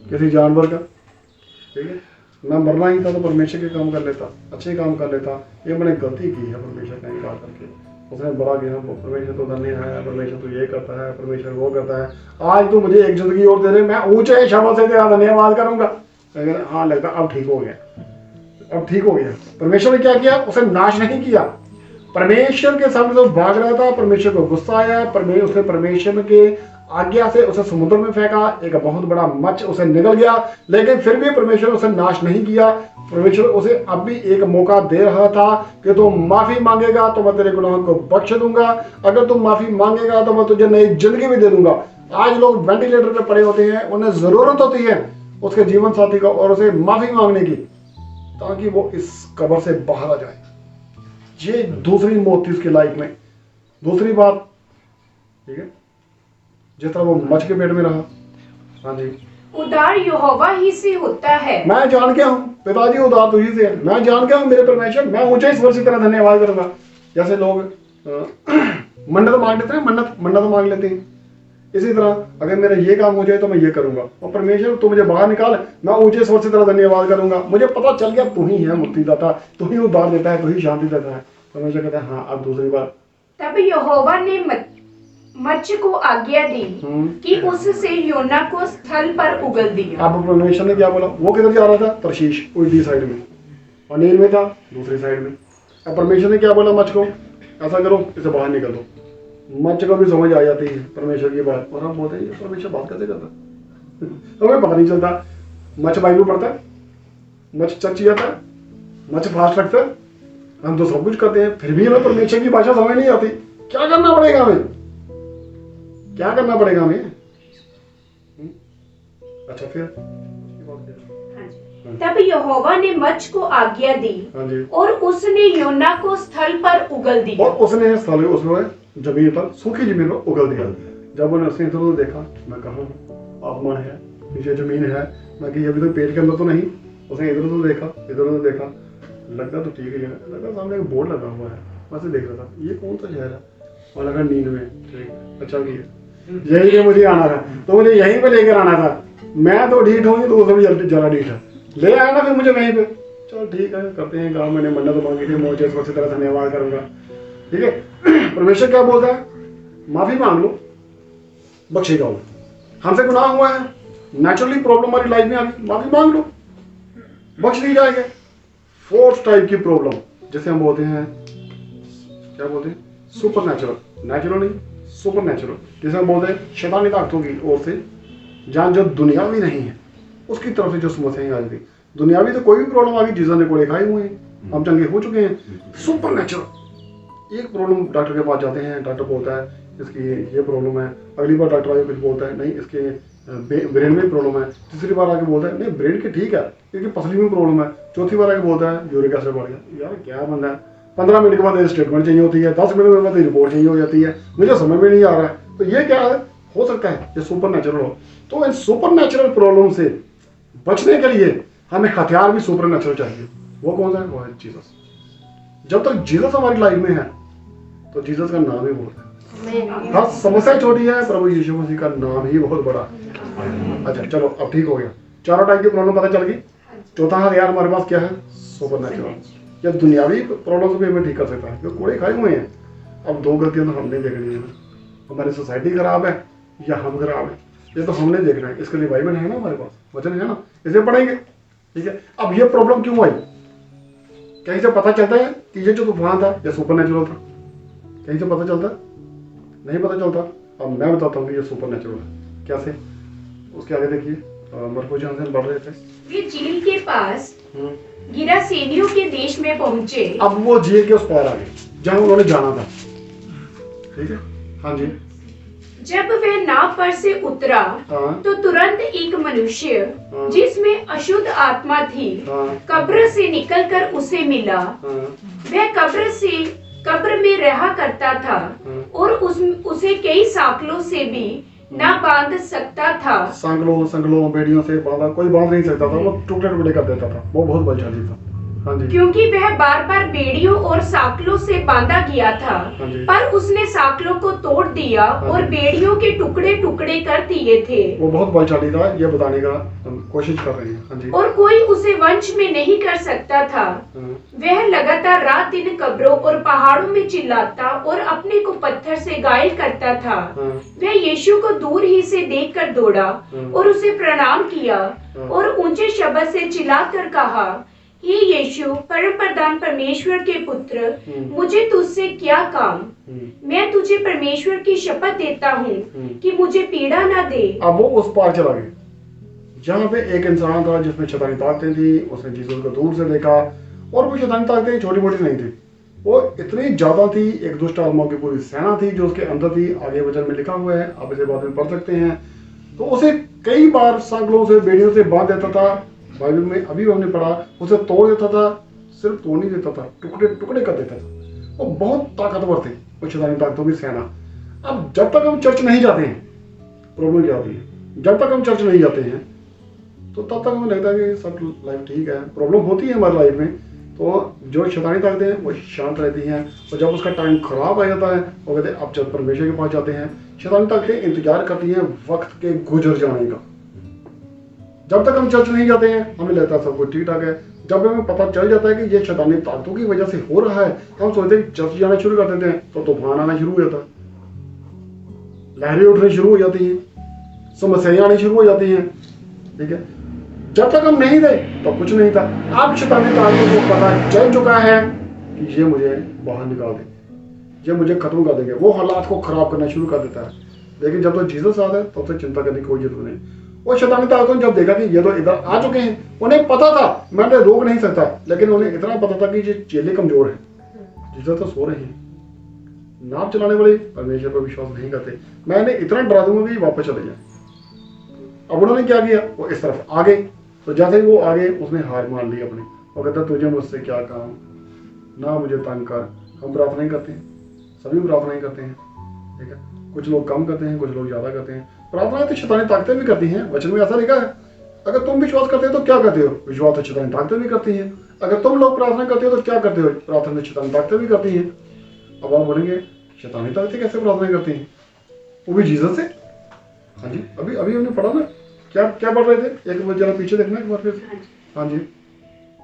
किसी जानवर का, ठीक है। मैं मरना ही था तो परमेश्वर के काम कर लेता, अच्छे काम कर लेता। ये मैंने गलती की है परमेश्वर का इनकार करके। उसने बड़ा किया, परमेश्वर तो धन्य है, परमेश्वर तो ये करता है, परमेश्वर वो करता है। आज तो मुझे एक जिंदगी और दे रहे, मैं ऊंचे शब्द से तेरा धन्यवाद करूंगा। हाँ लगता अब ठीक हो गया, अब ठीक हो गया। परमेश्वर ने क्या किया? उसे नाश नहीं किया। परमेश्वर के सामने तो भाग रहा था, परमेश्वर को गुस्सा आया, उसने परमेश्वर के आज्ञा से उसे समुद्र में फेंका, एक बहुत बड़ा मच्छ उसे निकल गया, लेकिन फिर भी परमेश्वर उसे नाश नहीं किया। परमेश्वर उसे अब भी एक मौका दे रहा था कि तू माफी मांगेगा तो मैं तेरे गुनाहों को बख्श दूंगा, अगर तू माफी मांगेगा तो मैं तुझे नई जिंदगी भी दे दूंगा। आज लोग वेंटिलेटर पे पड़े होते हैं, उन्हें जरूरत होती है उसके जीवन साथी का और उसे माफी मांगने की, ताकि वो इस कब्र से बाहर आ जाए। ये दूसरी मौत थी उसकी लाइफ में। दूसरी बात, ठीक है, जिस तरह वो मच्छ के पेट में रहा। हाँ जी। उदार यहोवा ही से होता है। मैं जान के हूँ पिताजी उदार तुझी से, मैं जान के हूँ मेरे परमेश्वर, मैं ऊंचे स्वर से तेरा धन्यवाद करूंगा। जैसे लोग मन्नत मांग लेते हैं, मन्नत मांग लेते हैं। इसी तरह अगर मेरा ये काम हो जाए तो मैं ये करूंगा, और परमेश्वर तू मुझे बाहर निकाल, मैं ऊंचे स्वर से तेरा धन्यवाद करूंगा। मुझे पता चल गया तू ही है मुक्तिदाता, तू ही उद्धार देता है, तू ही शांति देता है। परमेश्वर कहता है हाँ अब दूसरी बार। तब यहोवा ने मच्छ को आज्ञा दी कि उससे योना को स्थल पर उगल दिया। अब परमेश्वर ने क्या बोला? वो किधर जा रहा था? तरशीश, उल्टी साइड में, और नील में था दूसरी साइड में। अब परमेश्वर ने क्या बोला मच्छ को? ऐसा करो, इसे बाहर निकल दो। मच्छ को भी समझ आ जाती है परमेश्वर की बात, और हम बोलते हैं परमेश्वर बात कैसे करता हमें पता नहीं चलता। मच्छ बाइबल पढ़ता है, मच्छ चर्च जाता है, मच्छ फास्ट रखता है, हम तो सब कुछ करते हैं, फिर भी हमें परमेश्वर की भाषा समझ नहीं आती। क्या करना पड़ेगा हमें? क्या करना पड़ेगा हमें? अच्छा फिर तब यहोवा ने मच्छ को आज्ञा दी और उसने योना को स्थल पर उगल दिया। और उसने स्थल उसमें जमीन पर, सूखी जमीन पर उगल दिया। जब उसने इधर उधर देखा, मैं कहा आसमान है, नीचे जमीन है, मैं कि अभी तो पेट के अंदर तो नहीं। उसने इधर उधर देखा, लगता तो ठीक है, लगा सामने एक बोर्ड लगा हुआ है, वैसे देख रहा था ये कौन सा शहर है, और लगा नींद में। ठीक, अच्छा भी है, यही पे मुझे आना था, तो मुझे यहीं पे लेकर आना था। मैं तो ढीठ हूँ तो भी जरा ढीठ है, ले आया ना फिर मुझे वहीं पे। चलो ठीक है, करते हैं काम। मैंने मन्नत मांगी थी, मुझे इस तरह धन्यवाद करूंगा। ठीक है, परमेश्वर क्या बोलता है? माफी मांग लो, बख्शे जाओ। हमसे गुनाह हुआ है, नेचुरली प्रॉब्लम हमारी लाइफ में आ गई, माफी मांग लो, बख्श दी जाएगी। फोर्थ टाइप की प्रॉब्लम जैसे हम बोलते हैं, क्या बोलते हैं? सुपर नेचुरल, नेचुरल नहीं सुपर नेचुरल, जिसे हम बोलते हैं शैतानी ताकतों की ओर से, जहाँ जो दुनियावी नहीं है उसकी तरफ से जो समस्याएं आ गई। दुनियावी तो कोई भी प्रॉब्लम आ गई, जीसस ने कोड़े खाए हुए हैं, हम चंगे हो चुके हैं। सुपर नेचुरल एक प्रॉब्लम, डॉक्टर के पास जाते हैं, डॉक्टर बोलता है इसकी ये प्रॉब्लम है। अगली बार डॉक्टर आगे कुछ बोलता है, नहीं इसके ब्रेन में प्रॉब्लम है। तीसरी बार आके बोलता है नहीं ब्रेन की ठीक है, इसकी पसली में प्रॉब्लम है। चौथी बार आके बोलता है यूरिक एसिड बढ़ गया। यार क्या बंदा है, 15 मिनट के बाद स्टेटमेंट चाहिए होती है, 10 मिनट के बाद रिपोर्ट चाहिए हो जाती है, मुझे समझ में नहीं आ रहा है। तो ये क्या है, हो सकता है ये सुपर नेचुरल हो। तो इन सुपर नेचुरल प्रॉब्लम से बचने के लिए हमें हथियार भी सुपर नेचुरल चाहिए। वो कौन सा है? वो है जीसस। जब तक जीसस हमारी लाइफ में है तो जीसस का नाम ही बहुत है। हाँ, समस्या छोटी है, प्रभु यीशु मसीह का नाम ही बहुत बड़ा है। अच्छा चलो अब ठीक हो गया, चारों टाइप की प्रॉब्लम पता चल गई। चौथा हथियार हमारे पास क्या है? Super natural. या दुनियावी प्रॉब्लम भी हमें ठीक कर सकता है, जो कोड़े खाए हुए हैं। अब दो गलतियां तो हमने देखनी है ना, हमारी सोसाइटी खराब है या हम खराब है, ये तो हमने देखना है। इसके लिए बाइबल है ना, हमारे पास वचन है ना, इसे पढ़ेंगे। ठीक है, अब ये प्रॉब्लम क्यों आई? कहीं से पता चलता है कि ये जो तूफान था ये सुपर नेचुरल था? कहीं से पता चलता? नहीं पता चलता। अब मैं बताता हूँ कि ये सुपर नेचुरल है। कैसे? उसके आगे देखिए, मरकुस जहाँ से हम बढ़ रहे थे, वे झील के पास गिरासेनियों के देश में पहुंचे। अब वो झील के उस पार आ गए जहाँ उन्होंने जाना था। ठीक है, हाँ जी। जब वह नाव पर से उतरा तो तुरंत एक मनुष्य जिसमें अशुद्ध आत्मा थी कब्र से निकलकर उसे मिला। वह कब्र में रहा करता था और उसे कई साकलों से भी ना बांध सकता था। संगलों बेड़ियों से बांधा, कोई बांध नहीं सकता था। वो टुकड़े टुकड़े कर देता था, वो बहुत बलशाली था। हाँ जी। क्योंकि वह बार बार बेड़ियों और साकलों से बांधा गया था, पर उसने साकलों को तोड़ दिया और बेड़ियों के टुकड़े टुकड़े कर दिए थे। वो बहुत बलशाली था, ये बताने का हम कोशिश कर रहे हैं। हाँ जी। और कोई उसे वंश में नहीं कर सकता था। वह लगातार रात दिन कब्रों और पहाड़ों में चिल्लाता और अपने को पत्थर से घायल करता था। वह यीशु को दूर ही से देखकर दौड़ा और उसे प्रणाम किया और ऊंचे शब्द से चिल्लाकर कहा, हे यीशु, परम प्रधान परमेश्वर के पुत्र, मुझे तुझसे क्या काम? मैं तुझे परमेश्वर की शपथ देता हूँ कि मुझे पीड़ा न दे। अब वो उस पार चला गया जहाँ पे एक इंसान था जिसमें शैतानी ताकतें थी। उसने यीशु को दूर से देखा और वो शैतानी ताकतें छोटी मोटी नहीं थी, वो इतनी ज्यादा थी। एक दुष्ट आत्माओं की पूरी सेना थी जो उसके अंदर थी। आगे वचन में लिखा हुआ है, आप इसे बाद में पढ़ सकते हैं। तो उसे कई बार सांकलों से बेड़ियों से बांध देता था। बाइबल में अभी हमने पढ़ा, उसे तोड़ देता था। सिर्फ तोड़ नहीं देता था, टुकड़े टुकड़े कर देता था। वो बहुत ताकतवर थे, वो शैतानी ताकतों की सेना। अब जब तक हम चर्च नहीं जाते हैं, प्रॉब्लम क्या होती है? जब तक हम चर्च नहीं जाते हैं तो तब तक हमें लगता है कि सब लाइफ ठीक है। प्रॉब्लम होती है हमारी लाइफ में, तो जो शैतानी ताकतें हैं वो शांत रहती हैं। और जब उसका टाइम खराब आ जाता है, वो कहते हैं अब जब परमेश्वर के पास जाते हैं, शैतानी ताकतें इंतजार करती हैं वक्त के गुजर जाने का। जब तक हम चर्च नहीं जाते हैं हमें लगता है सब कुछ ठीक ठाक है। जब हमें पता चल जाता है कि ये शैतानी ताकतों की वजह से हो रहा है, हम सोचते हैं चर्च जाना शुरू कर देते हैं, तो तूफान आना शुरू हो जाता है, लहरें उठनी शुरू हो जाती हैं, समस्याएं आनी शुरू हो जाती हैं। ठीक है, जब तक हम नहीं गए तो कुछ नहीं था। अब शैतानी ताकतों को पता चल चुका है कि ये मुझे बाहर निकाल देंगे, ये मुझे खत्म कर देंगे। वो हालात को खराब करना शुरू कर देता है। लेकिन जब तक जीसस आता है तब तक चिंता करने की कोई जरूरत नहीं। वो शैतानी ताकतों ने जब देखा कि ये तो इधर आ चुके हैं, उन्हें पता था मैं रोक नहीं सकता, लेकिन उन्हें इतना पता था कि ये चेले कमजोर हैं, जीसस तो सो रहे हैं। नाव चलाने वाले परमेश्वर पर विश्वास नहीं करते, मैं इन्हें इतना डरा दूंगा कि वापस चले जाए। अब उन्होंने क्या किया, वो इस तरफ आ गए। तो जैसे ही वो आगे, उसने हार मान ली अपनी। वो कहता तुझे मुझसे क्या काम, ना मुझे तंग कर। हम प्रार्थना ही करते हैं, सभी प्रार्थना ही करते हैं। ठीक है, कुछ लोग कम करते हैं, कुछ लोग ज्यादा करते हैं। प्रार्थनाएं तो शैतानी ताकतें भी करती हैं, वचन में ऐसा लिखा है। अगर तुम विश्वास करते हो तो क्या करते हो? विश्वास तो शैतानी ताकतें भी करती हैं। अगर तुम लोग प्रार्थना करते हो तो क्या करते हो? प्रार्थना शैतानी ताकतें भी करती हैं। अब आप बोलेंगे शैतानी ताकतें कैसे प्रार्थना करती हैं? वो भी जीसस से। हाँ जी, अभी हमने पढ़ा ना, क्या पढ़ रहे थे? एक बार जरा पीछे देखना एक बार फिर। हाँ जी।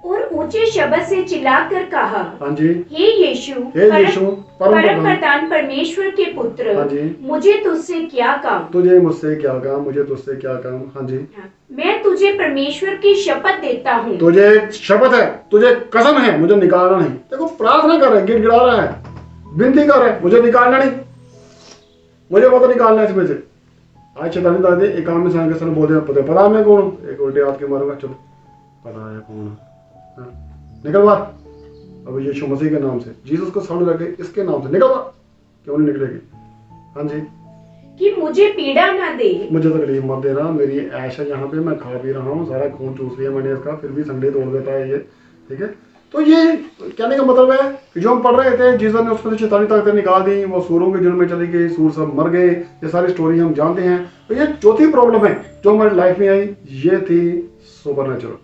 और ऊंचे शब्द से चिल्लाकर कहा, हाँ जी, हे यीशु, परम प्रधान परमेश्वर के पुत्र, हाँ जी, मुझे तुझसे क्या काम? तुझे मुझसे क्या काम? मुझे तुझसे क्या काम? हाँ जी। मैं तुझे परमेश्वर की शपथ देता हूँ। तुझे शपथ है, तुझे कसम है, मुझे निकालना नहीं। देखो प्रार्थना कर रहा है, गिड़गिड़ा रहा है, विनती कर रहा है, मुझे निकालना नहीं, मुझे पता निकालना है इसमें से। आज शैतानी दादे एक काम इंसान के सामने बोलते हैं, पता मैं कौन हूँ? एक उल्टे हाथ के मारूंगा, चलो पता है कौन है, निकल बाहर। अब यीशु मसीह के नाम से, जीसस को सामने रखे, इसके नाम से निकल बाहर। क्यों नहीं निकलेगी? हाँ जी, कि मुझे पीड़ा न दे। मुझे तकलीफ मत देना, मेरी ऐश है यहाँ पे, मैं खा पी रहा हूँ, सारा खून चूस लिया मैंने इसका, फिर भी संडे तोड़ देता है ये, ठीक है। तो ये कहने का मतलब है कि जो हम पढ़ रहे थे, जीसस ने उसमें से शैतानी ताकतें निकाल दी, वो सूरों के जुर्म में चली गई, सूर सब मर गए, ये सारी स्टोरी हम जानते हैं। तो ये चौथी प्रॉब्लम है जो हमारी लाइफ में आई, ये थी सुपरनैचुरल।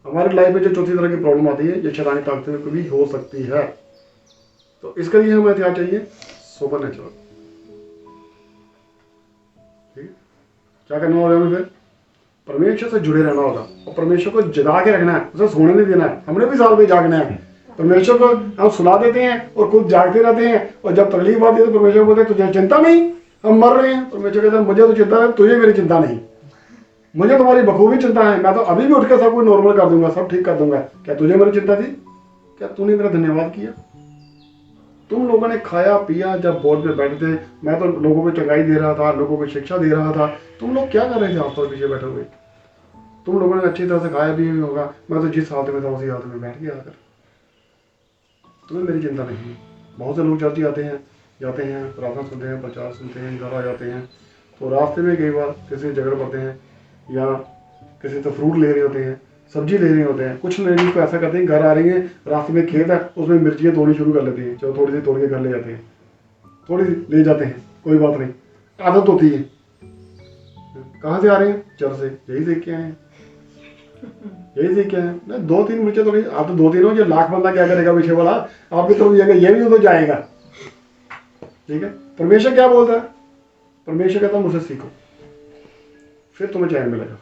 हमारी लाइफ में जो चौथी तरह की प्रॉब्लम आती है, ये शैतानी ताकतें भी हो सकती है। तो इसके लिए हमें क्या चाहिए? सुपरनैचुरल। ठीक है, क्या करना होगा हमें? फिर परमेश्वर से जुड़े रहना होगा और परमेश्वर को जगा के रखना है, उसे सोने नहीं देना है। हमने भी साल में जागना है। परमेश्वर को हम सुला देते हैं और खुद जागते रहते हैं, और जब तकलीफ आती है तो परमेश्वर बोलते हैं तुझे चिंता नहीं, हम मर रहे हैं। परमेश्वर कहते हैं मुझे तो चिंता है, तुझे मेरी चिंता नहीं, मुझे तुम्हारी बखूबी चिंता है, मैं तो अभी भी उठ के सब कुछ नॉर्मल कर दूंगा, सब ठीक कर दूंगा। क्या तुझे मेरी चिंता थी? क्या तूने मेरा धन्यवाद किया? तुम लोगों ने खाया पिया, जब बोर्ड पे बैठे थे, मैं तो लोगों को चंगाई दे रहा था, लोगों को शिक्षा दे रहा था, तुम लोग क्या कर रहे थे आसपास पीछे बैठे हुए? तुम लोगों ने अच्छी तरह से खाया भी होगा, मैं तो जिस हालत में था उसी हालत में बैठ गया आकर। तुम्हें मेरी चिंता नहीं। बहुत से लोग चर्च जाते हैं, प्रार्थना सुनते हैं, प्रचार सुनते हैं, घर आ जाते हैं, तो रास्ते में कई बार किसी से झगड़ पड़ते हैं, या किसी से फ्रूट ले रहे होते हैं, सब्जी ले रहे होते हैं। कुछ लेडीज को ऐसा करते हैं, घर आ रही हैं, रास्ते में खेत है, उसमें मिर्चियाँ तोड़नी शुरू कर लेती हैं, चलो थोड़ी सी तोड़ के घर ले जाते हैं, थोड़ी सी ले जाते हैं, कोई बात नहीं, आदत होती है। कहाँ से आ रहे हैं? चर्च से। यही सीख के आए हैं, यही सीख के आए हैं। 2-3 मिर्चें तो नहीं, आप तो 2-3 हो, जो लाख बंदा क्या करेगा पीछे वाला, आपकी तो ये भी तो जाएगा। ठीक है, परमेश्वर क्या बोलता है? परमेश्वर कहता है मुझसे सीखो, फिर तुम्हें चैन मिलेगा,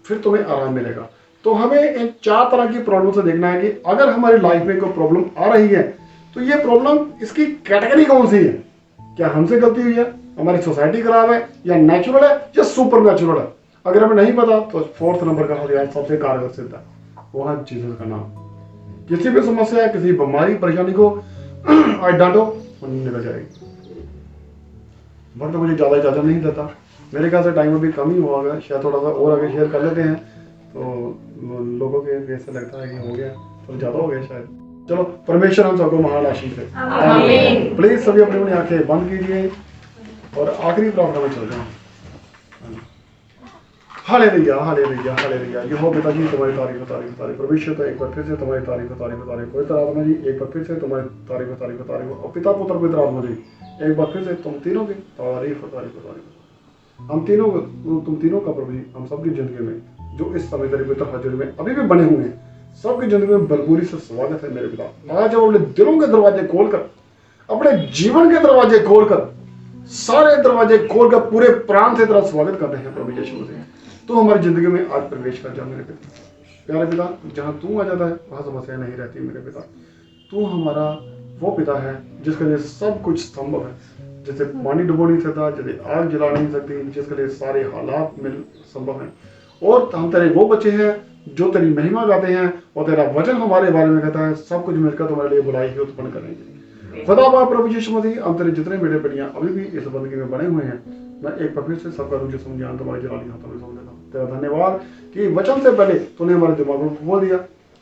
फिर तुम्हें आराम मिलेगा। तो हमें इन 4 तरह की प्रॉब्लम से देखना है कि अगर हमारी लाइफ में कोई प्रॉब्लम आ रही है तो ये प्रॉब्लम, इसकी कैटेगरी कौन सी है? क्या हमसे गलती हुई है, हमारी सोसाइटी खराब है, या नेचुरल है, या सुपर नेचुरल है? अगर हमें नहीं पता तो 4th नंबर का हथियार सबसे कारगर सिद्ध है, वो है जीसस का नाम। किसी भी समस्या, किसी बीमारी परेशानी को आज डांटो, वो निकल जाएगी। वक्त मुझे ज़्यादा इजाज़त नहीं देता, मेरे ख्याल से टाइम अभी कम ही हुआ होगा, शायद थोड़ा सा और आगे शेयर कर लेते हैं, तो लोगों के फेस से लगता है कि हो गया, तो ज़्यादा हो गया शायद। चलो, परमेश्वर हम सबको महान आशीष दे। आमीन। प्लीज सभी अपनी अपनी आंखें बंद कीजिए और आखिरी प्रार्थना में चल जाएं। Hallelujah, hallelujah, hallelujah. यहोवा पिताजी तुम्हारी तारीफ तारीफ तारीफ। परमेश्वर तो एक बार फिर से तुम्हारी तारीफ तारीफ तारीफ। पवित्र आत्मा जी एक बार फिर से तुम्हारी तारीफ तारीफ तारीफ। और पिता पुत्र पवित्र आत्मा जी एक बार फिर से तुम तीनों की तारीफ तारीफ तारीफ। हम तीनों, तुम तीनों का प्रभु जी हम सबकी जिंदगी में जो इस समय तेरे पवित्र हाजिरी में अभी भी बने हुए हैं, सबकी जिंदगी में भरपूरी से स्वागत है मेरे पिता। आज हम अपने दिलों के दरवाजे खोलकर, अपने जीवन के दरवाजे खोलकर, सारे दरवाजे खोलकर पूरे प्राण से तेरा स्वागत करते हैं प्रभु यीशु मसीह। तू हमारी जिंदगी में आज प्रवेश कर जा मेरे पिता। प्यारे पिता, जहाँ तू आ जाता है वहाँ समस्या नहीं रहती मेरे पिता। तू हमारा वो पिता है जिसके लिए सब कुछ संभव है, जैसे पानी डुबो नहीं सकता, जैसे आग जला नहीं सकती, जिसके लिए सारे हालात में संभव है। और हम तेरे वो बच्चे हैं जो तेरी महिमा गाते हैं, और तेरा वचन हमारे बारे में कहता है सब कुछ मिलकर तुम्हारे लिए बुराई ही उत्पन्न करेंगे। खुदा बाप प्रभु यीशु मसीह, हम तेरे जितने बेटे बेटियां अभी भी इस बंदगी में बने हुए हैं, मैं एक बार फिर से सबका रुझान समझान तुम्हारे जलाली हाथों में सौंप देता हूं। तेरा धन्यवाद कि वचन से पहले तूने हमारे दिमागों को खोल दिया,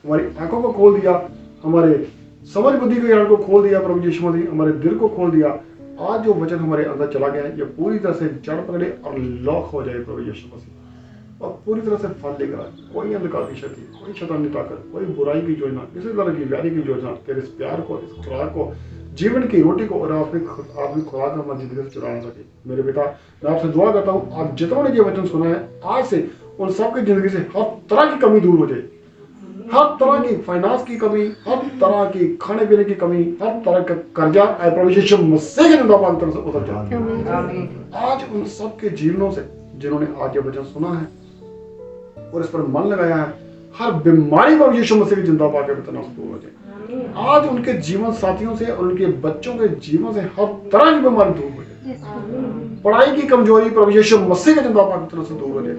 हमारी आंखों को खोल दिया, हमारे समझ बुद्धि के ज्ञान को खोल दिया प्रभु यीशु मसीह, हमारे दिल को खोल दिया। आज जो वचन हमारे अंदर चला गया है ये पूरी तरह से जड़ पकड़े और लॉक हो जाए प्रभु यीशु मसीह, और पूरी तरह से फल लेकर आए। कोई अंधकार की शक्ति, कोई शैतानी ताकत, कोई बुराई की योजना, किसी तरह की व्याधि की योजना तेरे इस प्यार को, इस खुराक को, जीवन की रोटी को और आपकी खुराक हमारी जिंदगी से चुरा ना सके मेरे पिता। मैं आपसे दुआ करता हूँ आप जितनों ने ये वचन सुना है आज से उन सबकी जिंदगी से हर तरह की कमी दूर हो जाए, हर तरह की फाइनेंस की कमी, हर तरह की खाने पीने की कमी, हर तरह का कर्जा प्रभु यीशु मसीह के नाम से उतर जाए आज उन सबके जीवनों से, जिन्होंने आज ये वचन सुना है और इस पर मन लगाया है। हर बीमारी प्रभु यीशु मसीह की जिंदा पाके दूर हो जाए। आज उनके जीवन साथियों से और उनके बच्चों के जीवन से हर तरह की बीमारी दूर हो जाए। पढ़ाई की कमजोरी प्रभु यीशु मसीह के जिंदा पाके तरफ से दूर हो जाए।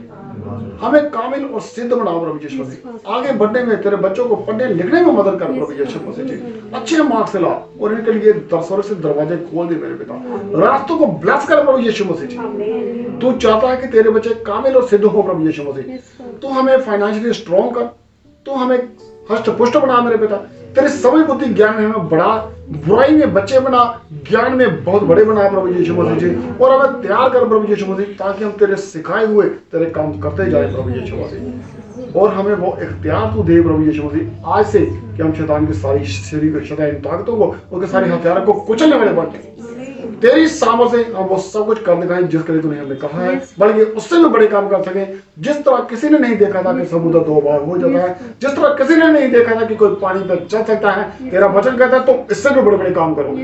हमें कामिल और सिद्ध बनाओ प्रभु यीशु मसीह। आगे बढ़ने में, तेरे बच्चों को पढ़ने लिखने में मदद कर प्रभु यीशु मसीह जी। अच्छे मार्क्स ला और इनके लिए दरसों से दरवाजे खोल दे मेरे पिता। रास्तों को ब्लेस कर प्रभु यीशु मसीह जी। तू चाहता है कि तेरे बच्चे कामिल और सिद्ध हो प्रभु यीशु मसीह। तू हमें फाइनेंशियली स्ट्रॉन्ग कर, तू हमें हष्ट पुष्ट बना मेरे पिता। तेरे समय बुद्धि ज्ञान में हमें बड़ा, बुराई में बच्चे बना, ज्ञान में बहुत बड़े बना प्रभु यीशु मसीह जी, और हमें तैयार कर प्रभु यीशु मसीह, ताकि हम तेरे सिखाए हुए तेरे काम करते जाए प्रभु यीशु मसीह। और हमें वो इख्तियार तू दे प्रभु यीशु मसीह आज से, कि हम शैतान की सारी शैतानी ताकतों को, उनके सारे हथियारों को कुचलने वाले बनते, तेरी सामर्थ से हम वो सब कुछ कर दिखाएं जिसके लिए तूने हमें कहा है, बल्कि उससे भी बड़े काम कर सकें। जिस तरह किसी ने नहीं देखा था कि समुद्र 2 भाग हो जाता है, जिस तरह किसी ने नहीं देखा था कि कोई पानी पर चल सकता है, तेरा वचन कहता है तो इससे भी बड़े बड़े काम करोगे।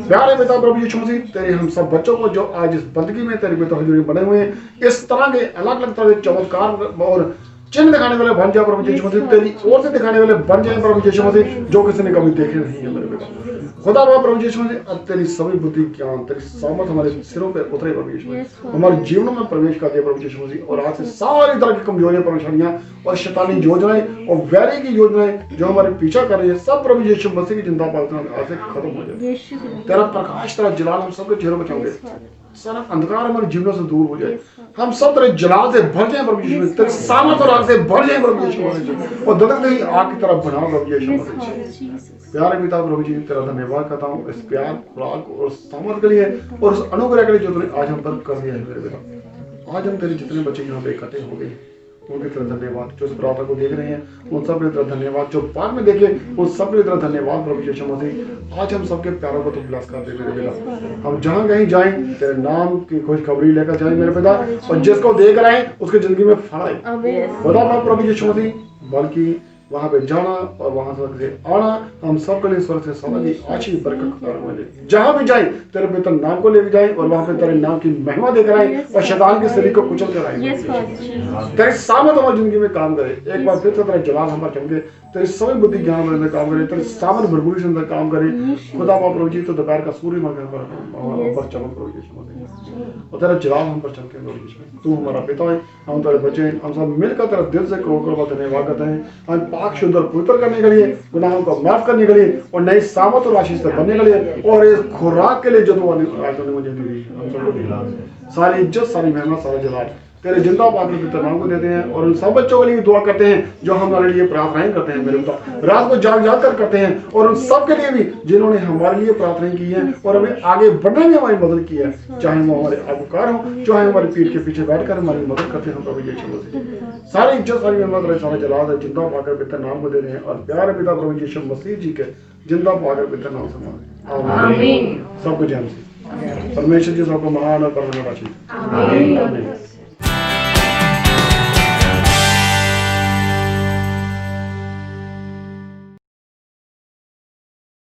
प्यारे पिता प्रभु यीशु मसीह, तेरे हम सब बच्चों को जो आज इस बंदगी में तेरे पिता हजूरी बने हुए हैं, इस तरह के अलग अलग तरह के चमत्कार और चिन्ह दिखाने वाले बन जाए प्रभु यीशु मसीह, तेरी ओर से दिखाने वाले बन जाए प्रभु यीशु मसीह, जो किसी ने कभी देखे नहीं है मेरे बेटा। खुदा बाबा प्रभु यीशु मसीह, अब तेरी सभी बुद्धि ज्ञान, तेरी सामर्थ हमारे सिरों पे उतरे प्रभु यीशु मसीह, हमारे जीवनों में प्रवेश कर दिया प्रभु यीशु मसीह, और आज से सारी तरह की कमजोरियां, परेशानियां और शैतानी योजनाएं और वैरी की योजनाएं जो हमारे पीछा कर रही है, सब प्रभु यीशु मसीह की जिंदा पालते आज से खत्म हो जाए। तेरा प्रकाश, तेरा जलाल हम सबके चेहरों पर छाओगे, सारा अंधकार हमारे जीवनों से दूर हो जाए, हम सब तेरे जलाल से भर जाए प्रभु यीशु मसीह, तेरे सामर्थ और आग से भर जाए प्रभु यीशु मसीह, और धधकती हुई आग की तरफ बनाओ प्रभु यीशु मसीह। प्यारे पिता प्रभु जी, तेरा धन्यवाद करता हूँ इस प्यार, खुराक और सामर्थ के लिए, और उस अनुग्रह के लिए जो तूने आज हम पर कर दिया है मेरे बेटा। आज हम तेरे जितने बच्चे यहाँ पे इकट्ठे हो गए, उनके तरह धन्यवाद। जो इस प्रार्थना को देख रहे हैं उन सब के तरह धन्यवाद, जो बाद में देखे उन सब के तरह धन्यवाद प्रभु यीशु मसीह। आज हम सबके प्यारों को तो ब्लेस कर दे मेरे पिता, हम जहाँ कहीं जाएं तेरे नाम की खुशखबरी लेकर जाएं मेरे पिता, और जिसको देख रहे हैं उसकी जिंदगी में फल आए बता प्रभु यीशु मसीह, बल्कि वहां पे जाना और वहां से आना हम सबके लिए स्वर्ग से सदा की अच्छी बरकत मिले। जहां भी जाए तेरे पवित्र नाम को लेकर जाए, और वहां पे तेरे नाम की महिमा देकर आए, और शैतान के शरीर को कुचल कर आए। तेरे सामर्थ हमारी जिंदगी में काम करे, एक बार फिर से तेरा जलाल हमारे चमके, तेरी सभी बुद्धि ज्ञान में काम करे, तेरे सामर्थ भरपूरी से अंदर काम करे। खुदा बाप प्रभु जी, तो दोपहर का सूर्य हमारे पर चमक प्रभु यीशु मसीह, और तेरा जलाल हम पर चमके प्रभु यीशु। तू हमारा पिता है, हम तेरे बच्चे हैं, हम सब मिलकर तेरा दिल से करोड़ धन्यवाद करते हैं। हम पाक शुद्ध और पवित्र करने के लिए, गुनाहों को माफ करने के लिए, और नई सामर्थ और आशीष से बनने के लिए, और इस खुराक के लिए जो तूने मुझे दी, हम सबको दिला सारी इज्जत, सारी महिमा, सारा जलाल तेरे जिंदा पाक के नाम को देते हैं। और उन सब बच्चों के लिए दुआ करते हैं जो हमारे लिए प्रार्थनाएं करते हैं मेरे पिता, रात को जाग जाग कर करते हैं, और उन सब के लिए भी जिन्होंने हमारे लिए प्रार्थनाएं की है और हमें आगे बढ़ने में हमारी मदद की है, चाहे वो हमारे आबूकार हो, चाहे हमारी पीठ के पीछे बैठकर हमारी मदद करते हैं प्रभु यीशु मसीह। सारी इज्जत, सारी महिमा, सारा जलाल है जिंदा पाकर पिता नाम को देते हैं, और प्यारे पिता प्रभु यीशु मसीह जी के जिंदा पाकर पिता नाम से मांगते हैं। आमीन। सब कुछ हमसे परमेश्वर जी सबको महान और परम आशीष। आमीन।